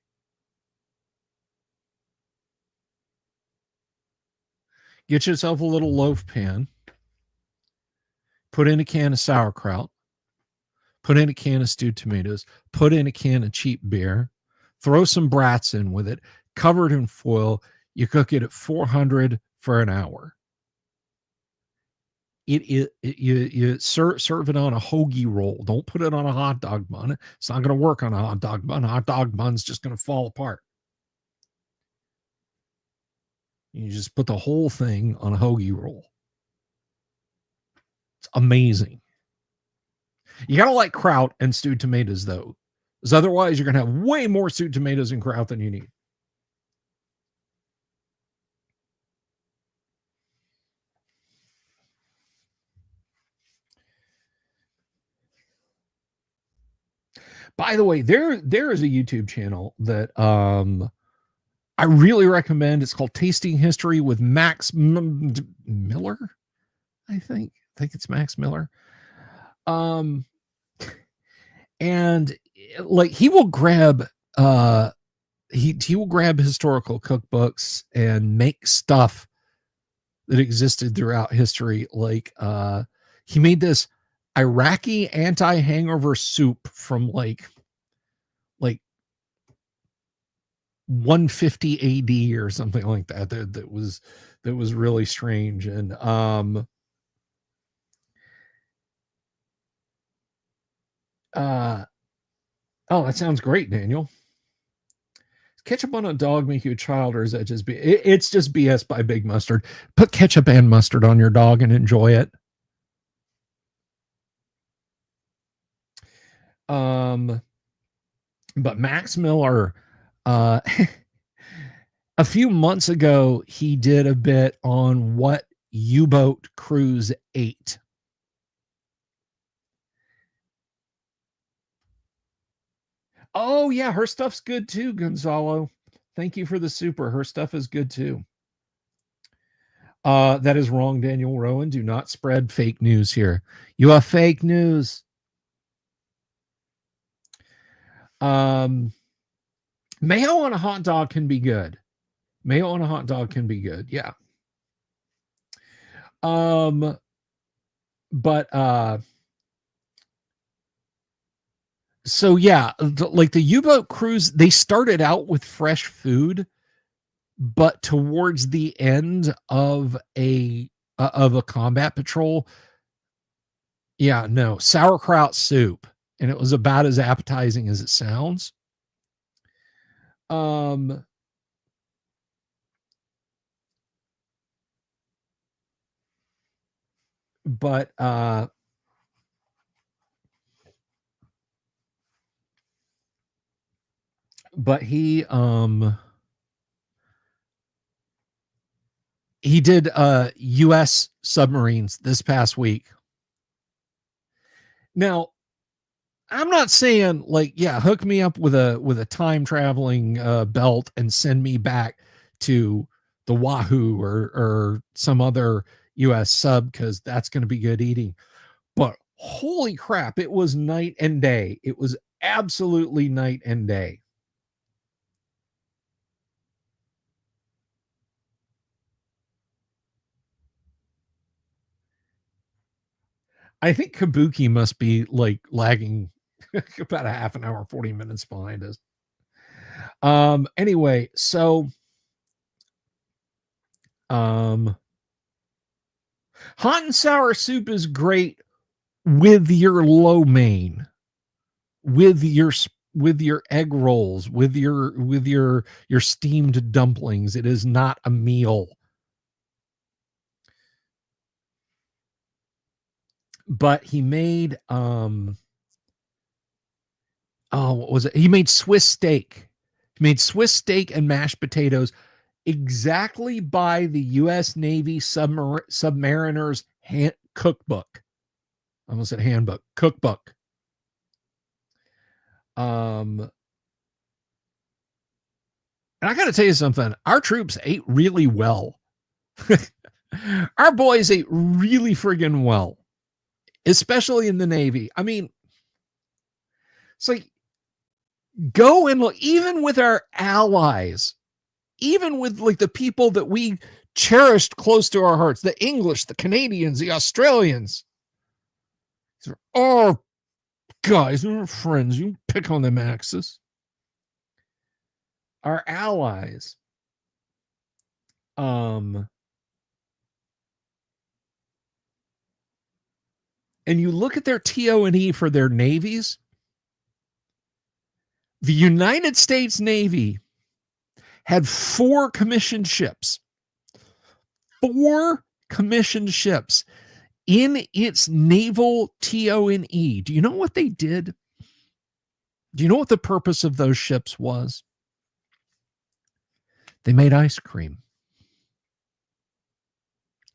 Get yourself a little loaf pan, put in a can of sauerkraut, put in a can of stewed tomatoes, put in a can of cheap beer, throw some brats in with it, cover it in foil. You cook it at 400 for an hour. You serve it on a hoagie roll. Don't put it on a hot dog bun. It's not going to work on a hot dog bun. Hot dog bun's just going to fall apart. You just put the whole thing on a hoagie roll. It's amazing. You got to like kraut and stewed tomatoes, though, because otherwise you're going to have way more stewed tomatoes and kraut than you need. By the way, there is a YouTube channel that I really recommend. It's called Tasting History with Max Miller. I think it's Max Miller. Um, and like he will grab he will grab historical cookbooks and make stuff that existed throughout history. Like he made this Iraqi anti-hangover soup from like 150 AD or something like that. That was really strange. And oh, that sounds great, Daniel. Ketchup on a dog make you a child, or is that just it's just BS by Big Mustard. Put ketchup and mustard on your dog and enjoy it. Um, but Max Miller, uh, a few months ago, he did a bit on what U-boat crews ate. Oh yeah, her stuff's good too, Gonzalo. Thank you for the super. Her stuff is good too. That is wrong, Daniel Rowan. Do not spread fake news here. You have fake news. Um, Mayo on a hot dog can be good. Mayo on a hot dog can be good. Yeah. Um, but so yeah, like the U-boat crews, they started out with fresh food, but towards the end of a combat patrol, yeah, no, sauerkraut soup, and it was about as appetizing as it sounds. Um, but but he He did US submarines this past week. Now, I'm not saying like, yeah, hook me up with a time traveling belt and send me back to the Wahoo or some other US sub, because that's going to be good eating. But holy crap, it was night and day. It was absolutely night and day. I think Kabuki must be like lagging about a half an hour, 40 minutes behind us. Anyway, so hot and sour soup is great with your lo mein, with your egg rolls, with your steamed dumplings. It is not a meal. But he made what was it? He made Swiss steak. He made Swiss steak and mashed potatoes exactly by the U.S. Navy submariners cookbook. I almost said handbook, cookbook. And I got to tell you something. Our troops ate really well. Our boys ate really friggin' well, especially in the Navy. I mean, it's like, go and look, even with our allies, even with like the people that we cherished close to our hearts, the English, the Canadians, the Australians. Oh, guys, we're friends. You pick on them, Axis. Our allies. And you look at their TO&E for their navies. The United States Navy had 4 commissioned ships. 4 commissioned ships in its naval TO&E. Do you know what they did? Do you know what the purpose of those ships was? They made ice cream.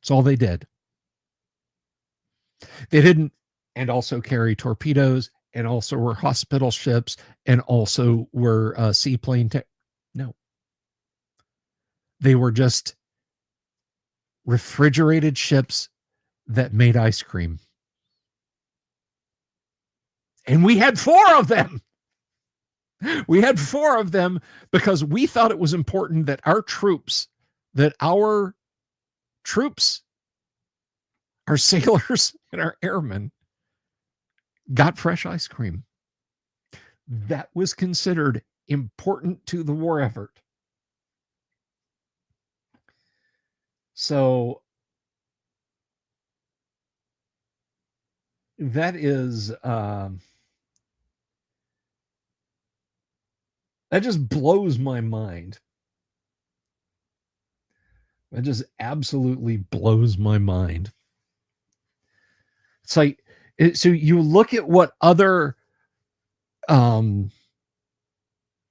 That's all they did. They didn't, and also carry torpedoes, and also were hospital ships, and also were seaplane. No. They were just refrigerated ships that made ice cream. And we had 4 of them. We had 4 of them because we thought it was important that our troops, our sailors and our airmen got fresh ice cream. That was considered important to the war effort. So that is that just blows my mind. That just absolutely blows my mind. It's like, so you look at what other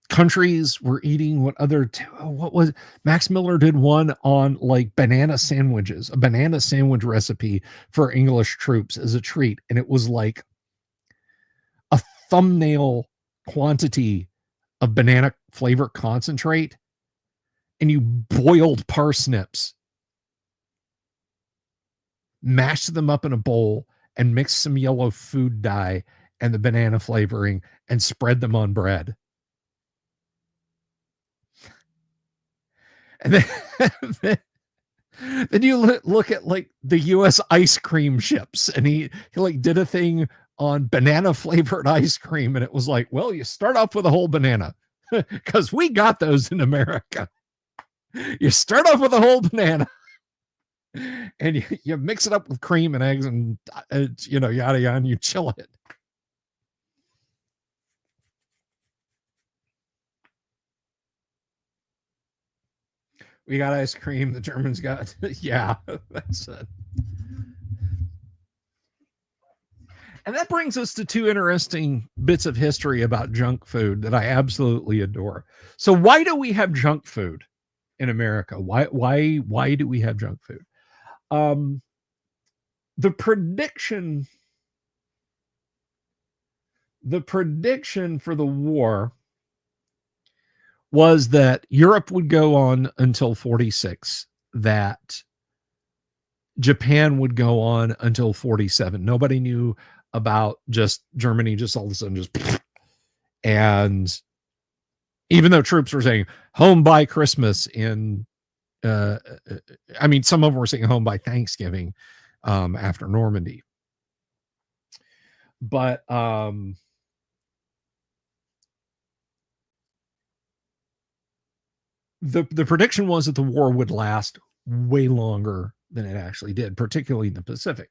countries were eating, what was Max Miller did one on like banana sandwiches, a banana sandwich recipe for English troops as a treat, and it was like a thumbnail quantity of banana flavor concentrate, and you boiled parsnips, mashed them up in a bowl, and mixed some yellow food dye and the banana flavoring and spread them on bread. And then you look at like the U.S. ice cream ships, and he like did a thing on banana flavored ice cream, and it was like, well, you start off with a whole banana because we got those in America. You start off with a whole banana, and you mix it up with cream and eggs and yada yada, and you chill it. We got ice cream. The Germans got, yeah, that's it. And that brings us to 2 interesting bits of history about junk food that I absolutely adore. So why do we have junk food? in America. Why do we have junk food? Um, the prediction the prediction for the war was that Europe would go on until 46, that Japan would go on until 47. Nobody knew about just Germany, just all of a sudden just and even though troops were saying home by Christmas in I mean, some of them were saying home by Thanksgiving after Normandy. But the prediction was that the war would last way longer than it actually did, particularly in the Pacific.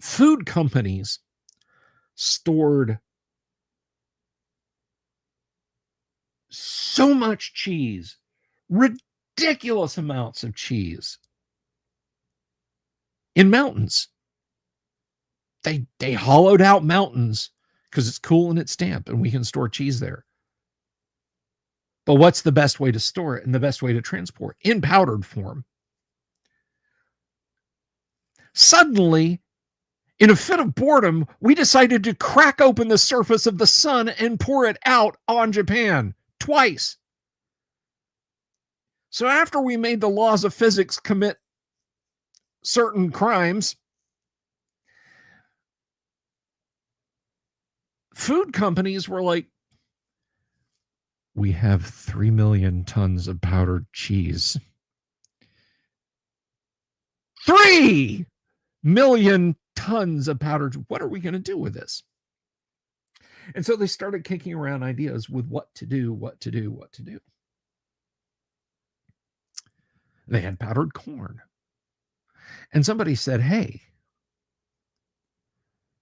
Food companies stored so much cheese, ridiculous amounts of cheese, in mountains. They hollowed out mountains because it's cool and it's damp and we can store cheese there. But what's the best way to store it and the best way to transport? In powdered form. Suddenly, in a fit of boredom, we decided to crack open the surface of the sun and pour it out on Japan twice. So after we made the laws of physics commit certain crimes, food companies were like, we have 3 million tons of powdered cheese. 3 million tons of powdered. What are we going to do with this? And so they started kicking around ideas with what to do. They had powdered corn. And somebody said, hey,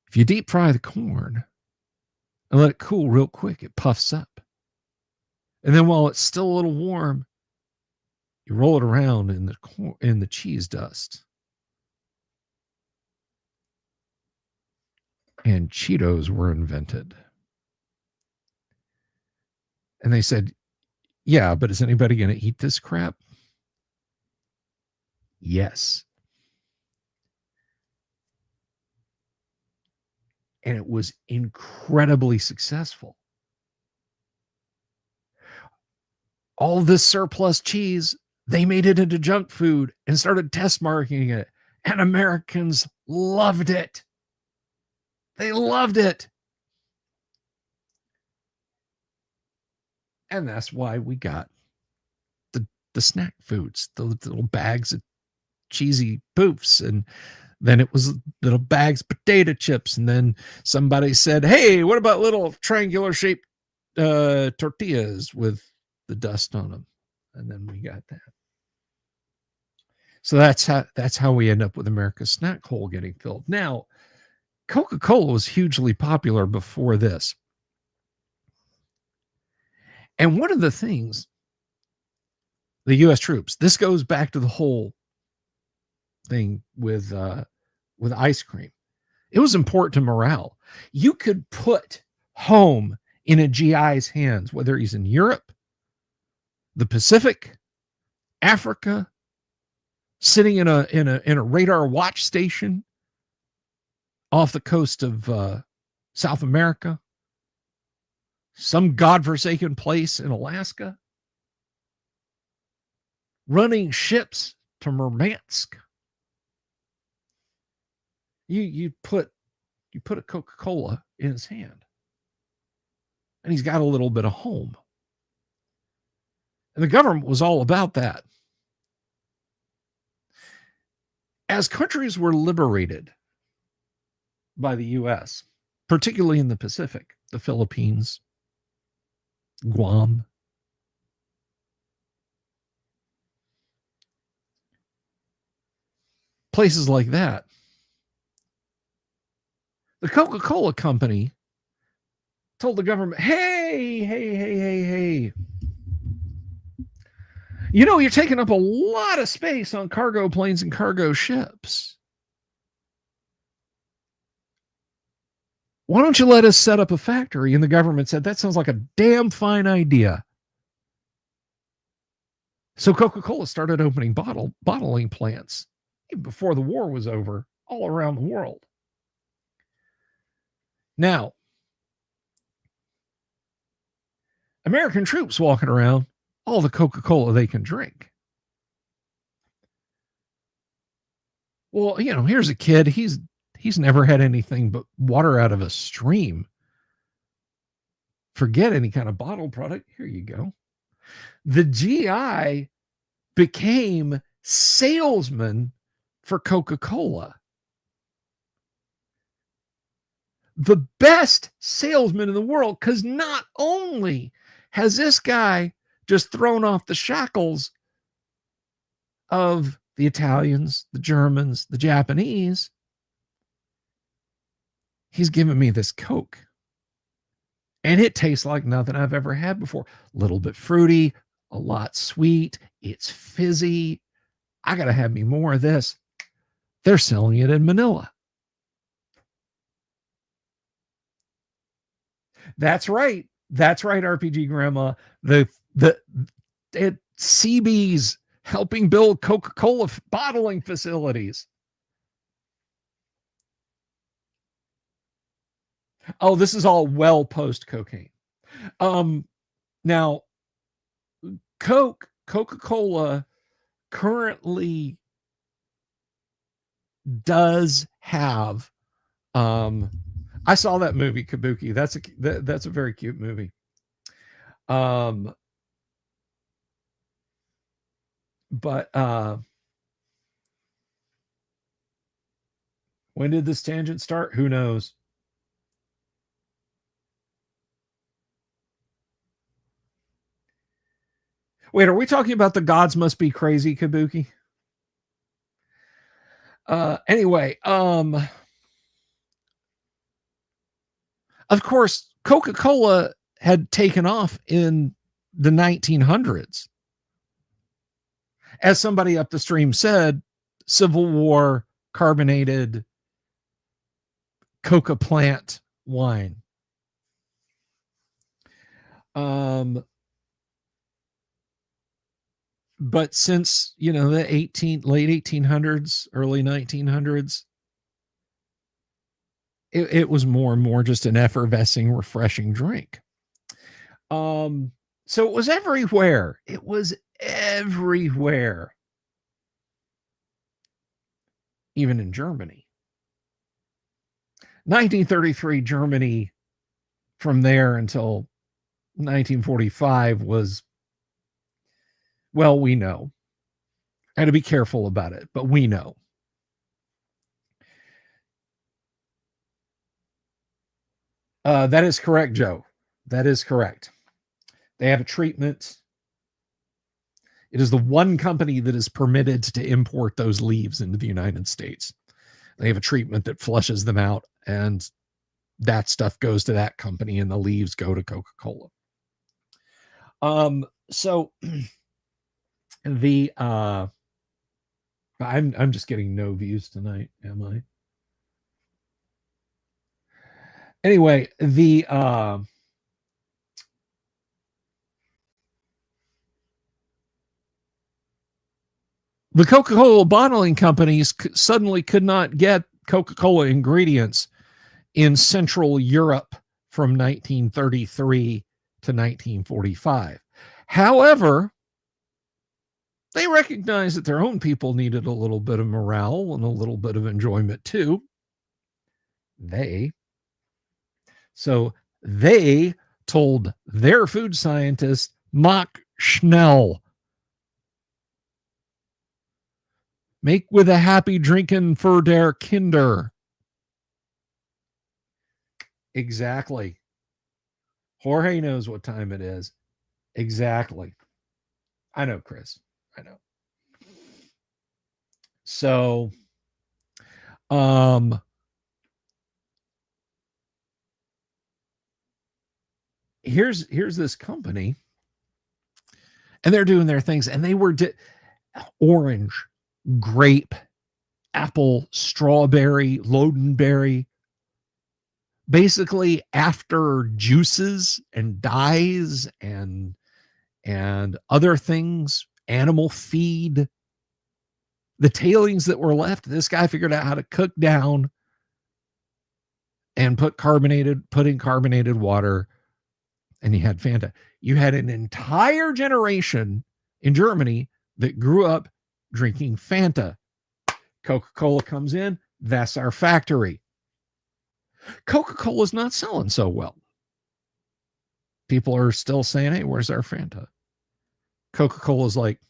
if you deep fry the corn and let it cool real quick, it puffs up. And then while it's still a little warm, you roll it around in the cheese dust. And Cheetos were invented. And they said, yeah, but is anybody going to eat this crap? Yes. And it was incredibly successful. All this surplus cheese, they made it into junk food and started test marketing it. And Americans loved it. They loved it. And that's why we got the snack foods, the little bags of cheesy poofs. And then it was little bags of potato chips. And then somebody said, hey, what about little triangular shaped tortillas with the dust on them? And then we got that. So that's how we end up with America's snack hole getting filled. Now, Coca-Cola was hugely popular before this. And one of the things, the U.S. troops, this goes back to the whole thing with ice cream. It was important to morale. You could put home in a GI's hands, whether he's in Europe, the Pacific, Africa, sitting in a radar watch station off the coast of South America, some godforsaken place in Alaska, running ships to Murmansk. You put a Coca-Cola in his hand, and he's got a little bit of home. And the government was all about that. As countries were liberated by the U.S., particularly in the Pacific, the Philippines, Guam, places like that, the Coca-Cola company told the government, hey, you know, you're taking up a lot of space on cargo planes and cargo ships. Why don't you let us set up a factory? And the government said, that sounds like a damn fine idea. So Coca-Cola started opening bottling plants even before the war was over all around the world. Now, American troops walking around, all the Coca-Cola they can drink. Well, here's a kid. He's never had anything but water out of a stream. Forget any kind of bottled product. Here you go. The GI became salesman for Coca-Cola. The best salesman in the world, because not only has this guy just thrown off the shackles of the Italians, the Germans, the Japanese, he's given me this Coke. And it tastes like nothing I've ever had before. A little bit fruity, a lot sweet. It's fizzy. I got to have me more of this. They're selling it in Manila. That's right. That's right, RPG Grandma. CB's helping build Coca-Cola bottling facilities. Oh, this is all well post cocaine. Now, Coca-Cola currently does have. I saw that movie Kabuki. That's a very cute movie. But when did this tangent start? Who knows? Wait, are we talking about the gods must be crazy, Kabuki? Anyway, of course, Coca-Cola had taken off in the 1900s. As somebody up the stream said, Civil War carbonated Coca plant wine. But since, the late 1800s, early 1900s, it was more and more just an effervescing, refreshing drink. So it was everywhere. It was everywhere. Even in Germany. 1933, Germany, from there until 1945 was, well, we know. I had to be careful about it, but we know. That is correct, Joe. That is correct. They have a treatment. It is the one company that is permitted to import those leaves into the United States. They have a treatment that flushes them out, and that stuff goes to that company, and the leaves go to Coca-Cola. So the I'm just getting no views tonight, am I? Anyway, the Coca-Cola bottling companies suddenly could not get Coca-Cola ingredients in Central Europe from 1933 to 1945. However, they recognized that their own people needed a little bit of morale and a little bit of enjoyment too. So they told their food scientist, Mach Schnell, make with a happy drinking für der Kinder. Exactly. Jorge knows what time it is. Exactly. I know, Chris. I know. So, here's this company, and they're doing their things, and they were orange, grape, apple, strawberry, lodenberry. Basically, after juices and dyes and other things animal feed, the tailings that were left. This guy figured out how to cook down and put in carbonated water, and you had Fanta. You had an entire generation in Germany that grew up drinking Fanta. Coca-Cola comes in, that's our factory. Coca-Cola's not selling so well. People are still saying, hey, where's our Fanta? Coca-Cola's like,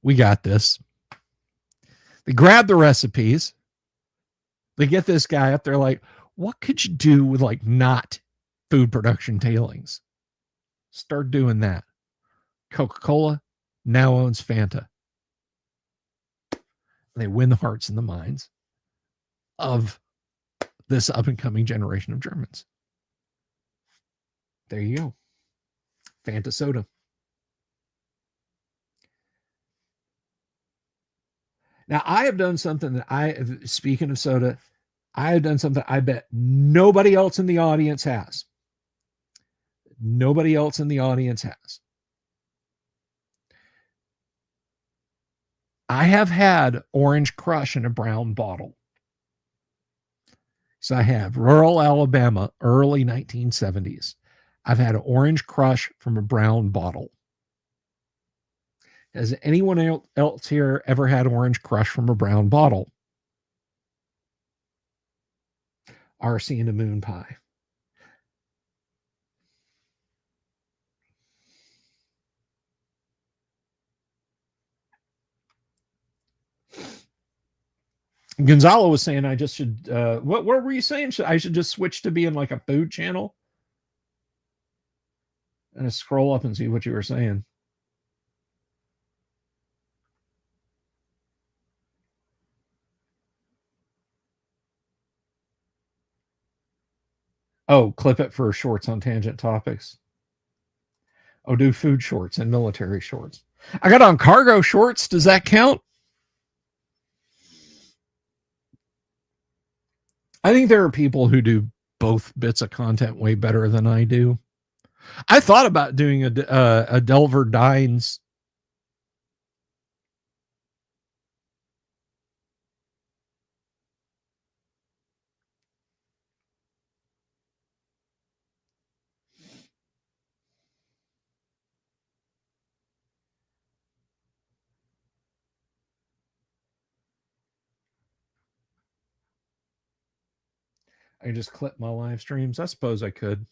we got this. They grab the recipes. They get this guy up there like, what could you do with like not food production tailings? Start doing that. Coca-Cola now owns Fanta. They win the hearts and the minds of this up-and-coming generation of Germans. There you go. Fanta soda. Now, I have done something that speaking of soda, I have done something I bet nobody else in the audience has. Nobody else in the audience has. I have had Orange Crush in a brown bottle. So I have rural Alabama, early 1970s. I've had Orange Crush from a brown bottle. Has anyone else here ever had Orange Crush from a brown bottle? RC and a moon pie. Gonzalo was saying I just should, what were you saying? I should just switch to being like a food channel? And scroll up and see what you were saying. Oh, clip it for shorts on tangent topics. Oh, do food shorts and military shorts. I got on cargo shorts. Does that count? I think there are people who do both bits of content way better than I do. I thought about doing a Delver Dines. I just clip my live streams. I suppose I could.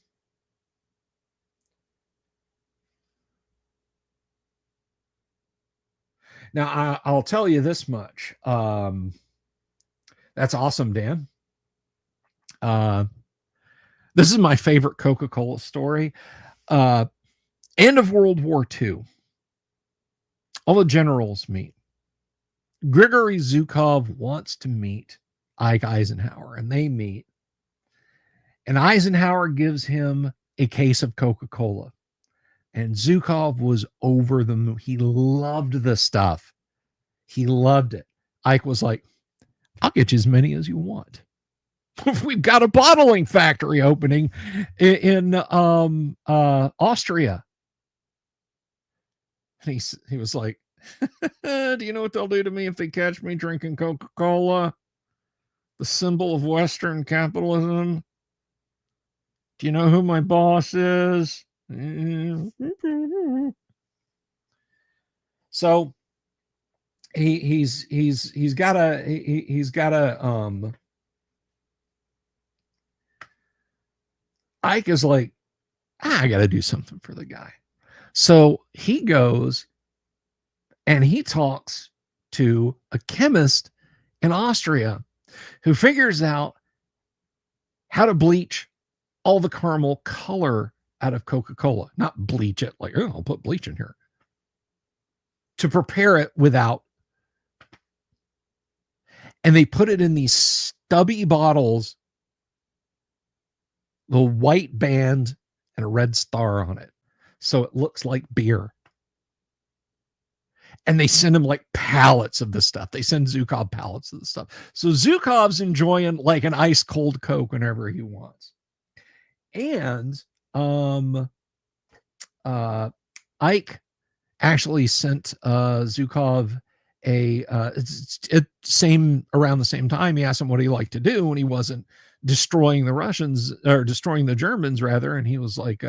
Now, I'll tell you this much. That's awesome, Dan. This is my favorite Coca-Cola story. End of World War II. All the generals meet. Grigory Zhukov wants to meet Ike Eisenhower, and they meet. And Eisenhower gives him a case of Coca-Cola. And Zhukov was over the moon. He loved the stuff. He loved it. Ike was like, I'll get you as many as you want. We've got a bottling factory opening in Austria. And he was like, do you know what they'll do to me if they catch me drinking Coca-Cola? The symbol of Western capitalism. Do you know who my boss is? So he's got a Ike is like, I got to do something for the guy. So he goes and he talks to a chemist in Austria who figures out how to bleach all the caramel color out of Coca-Cola. Not bleach it like, oh, I'll put bleach in here. To prepare it without. And they put it in these stubby bottles, the white band and a red star on it. So it looks like beer. And they send him like pallets of the stuff. They send Zhukov pallets of the stuff. So Zhukov's enjoying like an ice cold Coke whenever he wants. And uh, Ike actually sent Zhukov same around the same time. He asked him what he liked to do when he wasn't destroying the Russians or destroying the Germans rather, and he was like,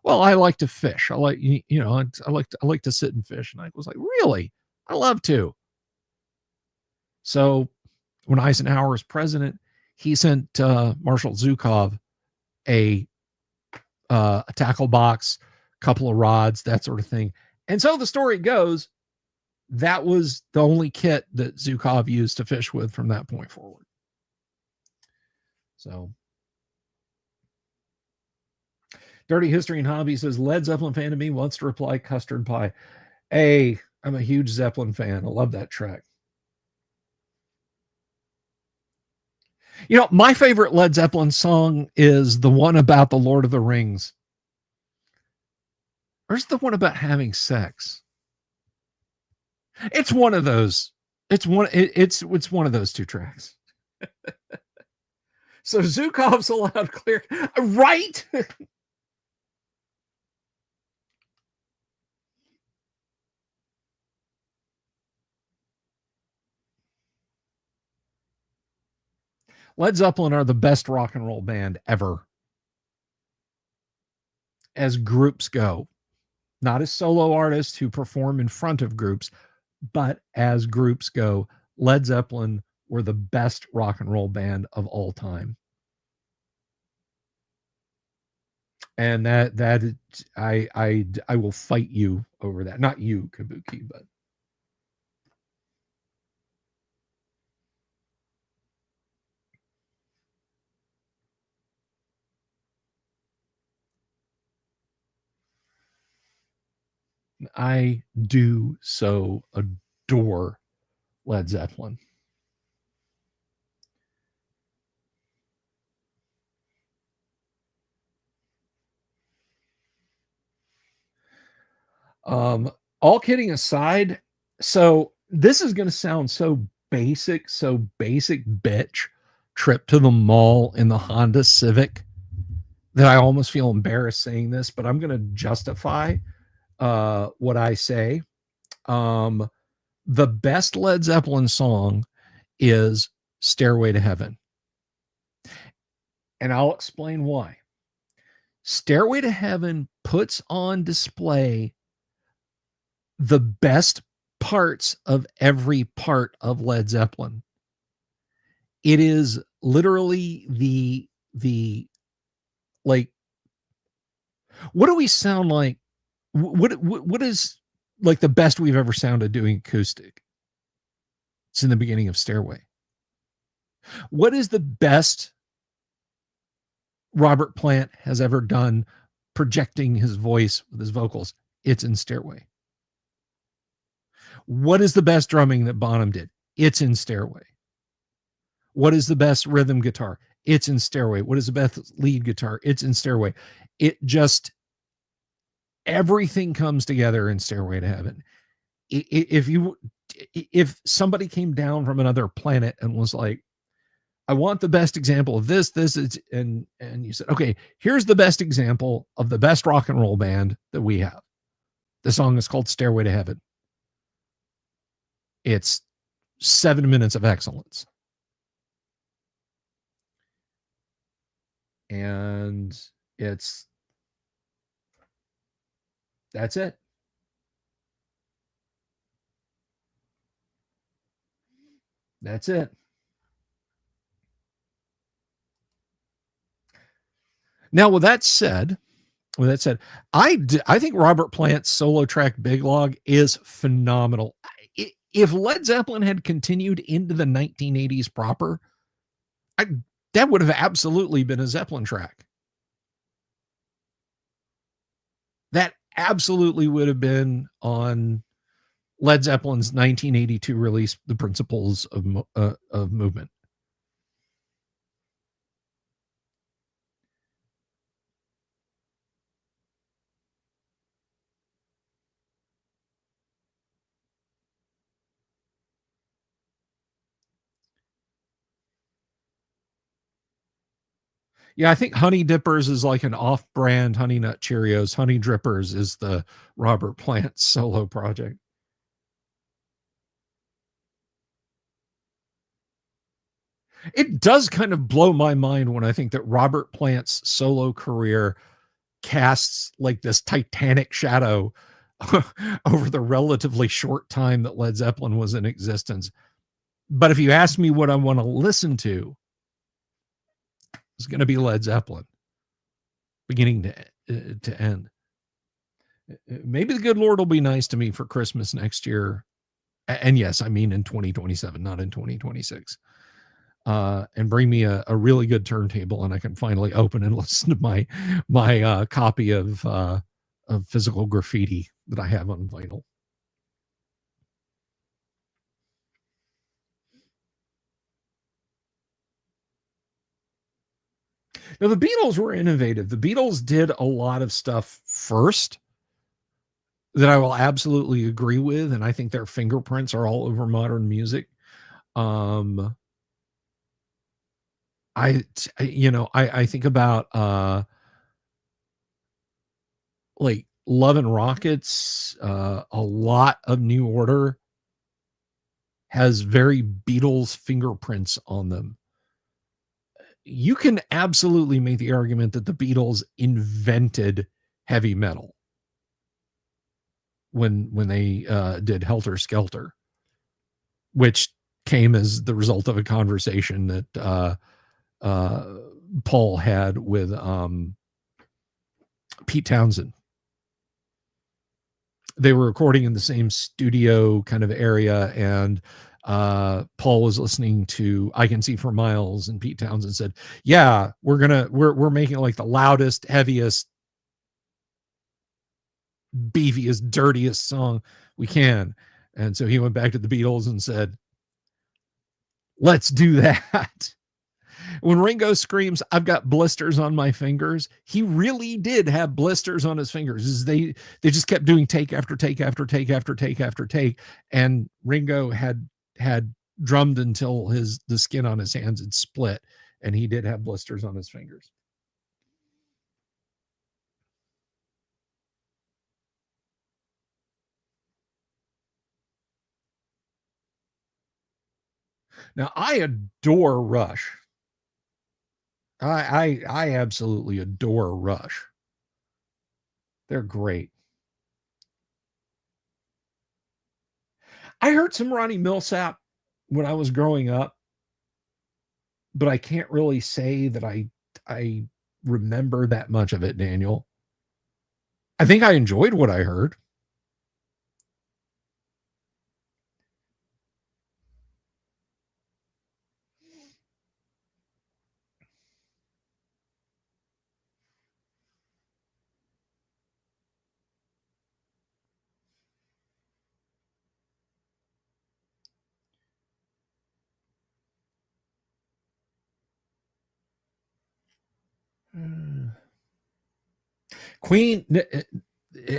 "Well, I like to fish. I like I like to sit and fish." And I was like, "Really? I love to." So when Eisenhower was president, he sent Marshal Zhukov a a tackle box, couple of rods, that sort of thing. And so the story goes that was the only kit that Zhukov used to fish with from that point forward. So, Dirty History and Hobby says Led Zeppelin fan to me wants to reply custard pie. Hey, I'm a huge Zeppelin fan. I love that track. You know, my favorite Led Zeppelin song is the one about the Lord of the Rings. Where's the one about having sex? It's one of those. It's one of those two tracks. So Zhukov's allowed clear, right? Led Zeppelin are the best rock and roll band ever, as groups go. Not as solo artists who perform in front of groups, but as groups go. Led Zeppelin were the best rock and roll band of all time. And I will fight you over that. Not you, Kabuki, but I do so adore Led Zeppelin. Um, all kidding aside, so this is going to sound so basic, bitch. Trip to the mall in the Honda Civic that I almost feel embarrassed saying this, but I'm going to justify what I say. Um, the best Led Zeppelin song is Stairway to Heaven. And I'll explain why. Stairway to Heaven puts on display the best parts of every part of Led Zeppelin. It is literally the like what do we sound like? What is like the best we've ever sounded doing acoustic? It's in the beginning of Stairway. What is the best Robert Plant has ever done projecting his voice with his vocals? It's in Stairway. What is the best drumming that Bonham did? It's in Stairway. What is the best rhythm guitar? It's in Stairway. What is the best lead guitar? It's in Stairway. It just everything comes together in Stairway to Heaven. If somebody came down from another planet and was like, I want the best example of this is, and you said, okay, here's the best example of the best rock and roll band that we have. The song is called Stairway to Heaven. It's 7 minutes of excellence. And that's it. That's it. Now, with that said, I think Robert Plant's solo track Big Log is phenomenal. If Led Zeppelin had continued into the 1980s proper, I, that would have absolutely been a Zeppelin track. That absolutely would have been on Led Zeppelin's 1982 release, The Principles of Movement. Yeah, I think Honey Dippers is like an off-brand Honey Nut Cheerios. Honey Drippers is the Robert Plant solo project. It does kind of blow my mind when I think that Robert Plant's solo career casts like this titanic shadow over the relatively short time that Led Zeppelin was in existence. But if you ask me what I want to listen to, it's going to be Led Zeppelin, beginning to end. Maybe the good Lord will be nice to me for Christmas next year. And yes, I mean in 2027, not in 2026. And bring me a really good turntable, and I can finally open and listen to my copy of Physical Graffiti that I have on vinyl. Now, the Beatles were innovative. The Beatles did a lot of stuff first that I will absolutely agree with, and I think their fingerprints are all over modern music. Um, I think about like Love and Rockets, a lot of New Order has very Beatles fingerprints on them. You can absolutely make the argument that the Beatles invented heavy metal when they did Helter Skelter, which came as the result of a conversation that uh, Paul had with Pete Townsend. They were recording in the same studio kind of area, and Paul was listening to I Can See for Miles, and Pete Townsend said, yeah, we're making like the loudest, heaviest, beefiest, dirtiest song we can. And so he went back to the Beatles and said, let's do that. When Ringo screams, I've got blisters on my fingers, he really did have blisters on his fingers. They just kept doing take after take after take after take after take. And Ringo had drummed until the skin on his hands had split, and he did have blisters on his fingers. Now I adore Rush. I absolutely adore Rush. They're great. I heard some Ronnie Millsap when I was growing up, but I can't really say that I remember that much of it, Daniel. I think I enjoyed what I heard. Queen,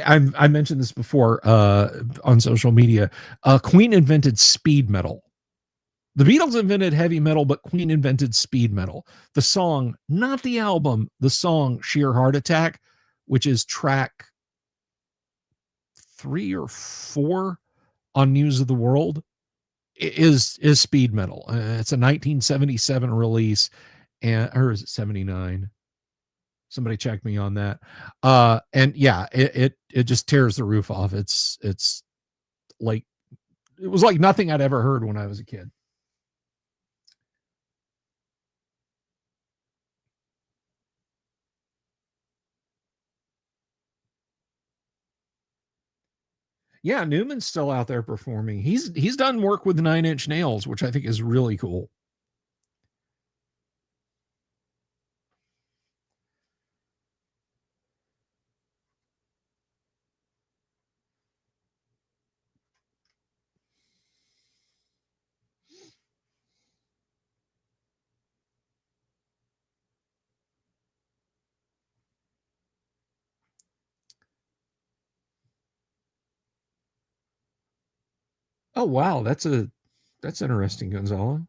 I mentioned this before on social media. Queen invented speed metal. The Beatles invented heavy metal, but Queen invented speed metal. The song, not the album, the song Sheer Heart Attack, which is track 3 or 4 on News of the World, is speed metal. It's a 1977 release, and or is it 79? Somebody check me on that. And yeah, it just tears the roof off. It's like it was like nothing I'd ever heard when I was a kid. Yeah, Newman's still out there performing. He's done work with Nine Inch Nails, which I think is really cool. Oh wow, that's interesting, Gonzalo.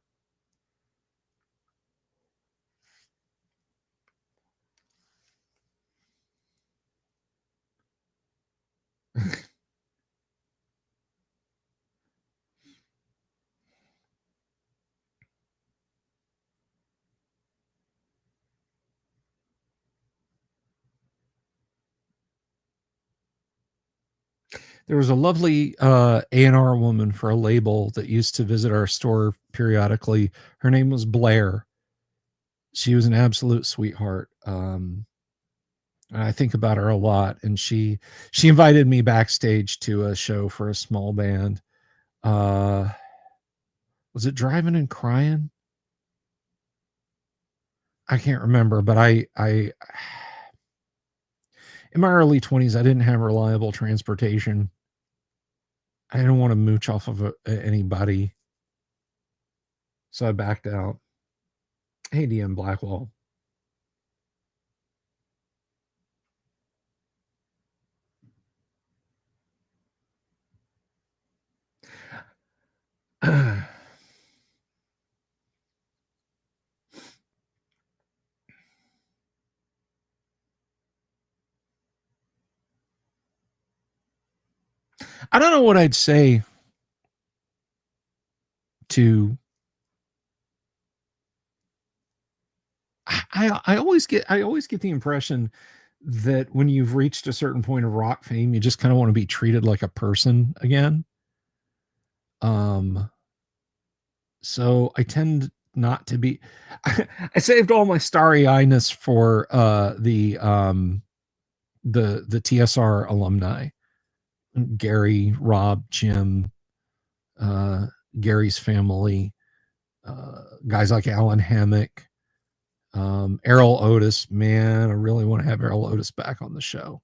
There was a lovely A&R woman for a label that used to visit our store periodically. Her name was Blair. She was an absolute sweetheart. I think about her a lot, and she invited me backstage to a show for a small band. Was it Driving and Crying? I can't remember, but I in my early 20s, I didn't have reliable transportation. I didn't want to mooch off of anybody, so I backed out. Hey, DM Blackwall. I don't know what I'd say to. I always get the impression that when you've reached a certain point of rock fame, you just kind of want to be treated like a person again. So I tend not to be. I saved all my starry eyes for the TSR alumni, Gary, Rob, Jim, Gary's family, guys like Alan Hammock, Errol Otis. Man, I really want to have Errol Otis back on the show.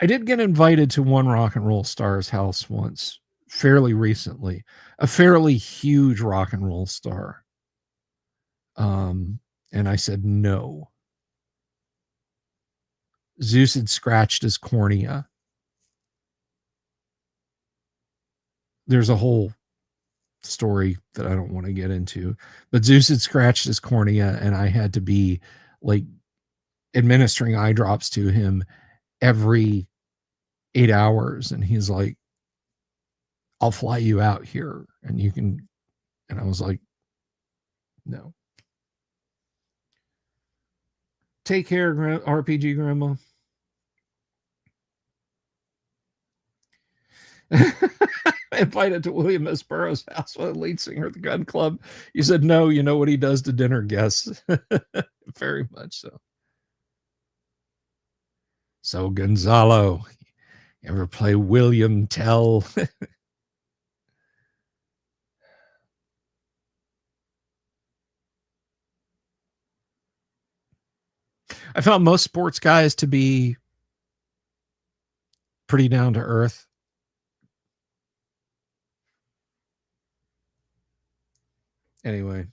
I did get invited to one rock and roll star's house once, fairly recently, a fairly huge rock and roll star. And I said no. Zeus had scratched his cornea. There's a whole story that I don't want to get into, but Zeus had scratched his cornea, and I had to be like administering eye drops to him every 8 hours. And he's like, I'll fly you out here and you can. And I was like, no. Take care, RPG Grandma. Invited to William S. Burroughs' house with the lead singer of the Gun Club. You said no, you know what he does to dinner guests. Very much so. So Gonzalo, you ever play William Tell? I found most sports guys to be pretty down to earth. Anyway,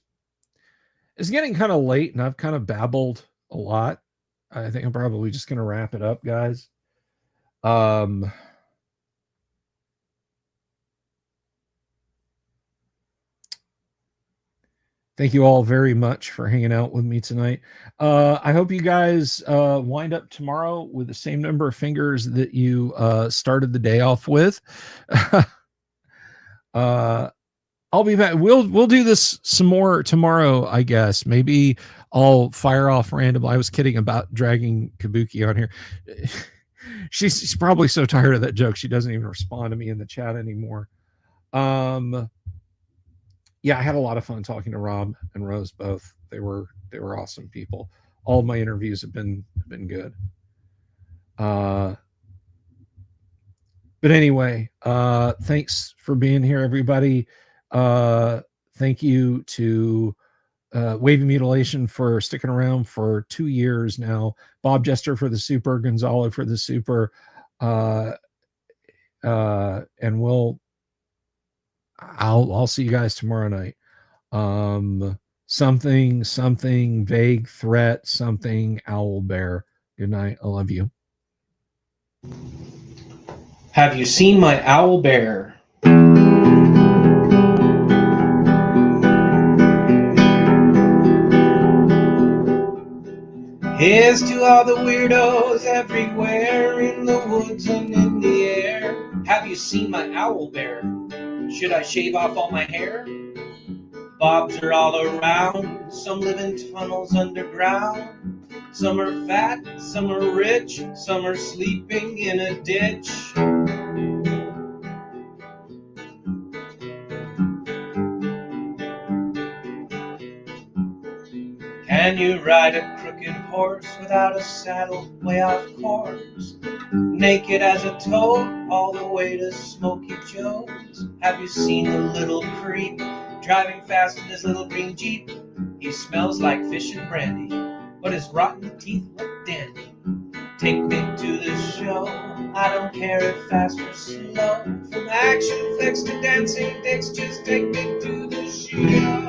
it's getting kind of late and I've kind of babbled a lot. I think I'm probably just going to wrap it up, guys. Thank you all very much for hanging out with me tonight. I hope you guys wind up tomorrow with the same number of fingers that you started the day off with. I'll be back. We'll do this some more tomorrow, I guess. Maybe I'll fire off random. I was kidding about dragging Kabuki on here. She's probably so tired of that joke she doesn't even respond to me in the chat anymore. Yeah, I had a lot of fun talking to Rob and Rose both. They were awesome people. All of my interviews have been good. But anyway, thanks for being here, everybody. Thank you to Wavy Mutilation for sticking around for 2 years now. Bob Jester for the super, Gonzalo for the super, and I'll see you guys tomorrow night. Something vague threat, something owl bear. Good night. I love you. Have you seen my owl bear? Here's to all the weirdos everywhere in the woods and in the air. Have you seen my owl bear? Should I shave off all my hair? Bobs are all around, some live in tunnels underground. Some are fat, some are rich, some are sleeping in a ditch. Can you ride a crooked horse without a saddle way off course? Naked as a toad, all the way to Smoky Joe's. Have you seen the little creep driving fast in his little green Jeep? He smells like fish and brandy, but his rotten teeth look dandy. Take me to the show, I don't care if fast or slow. From action flicks to dancing dicks, just take me to the show.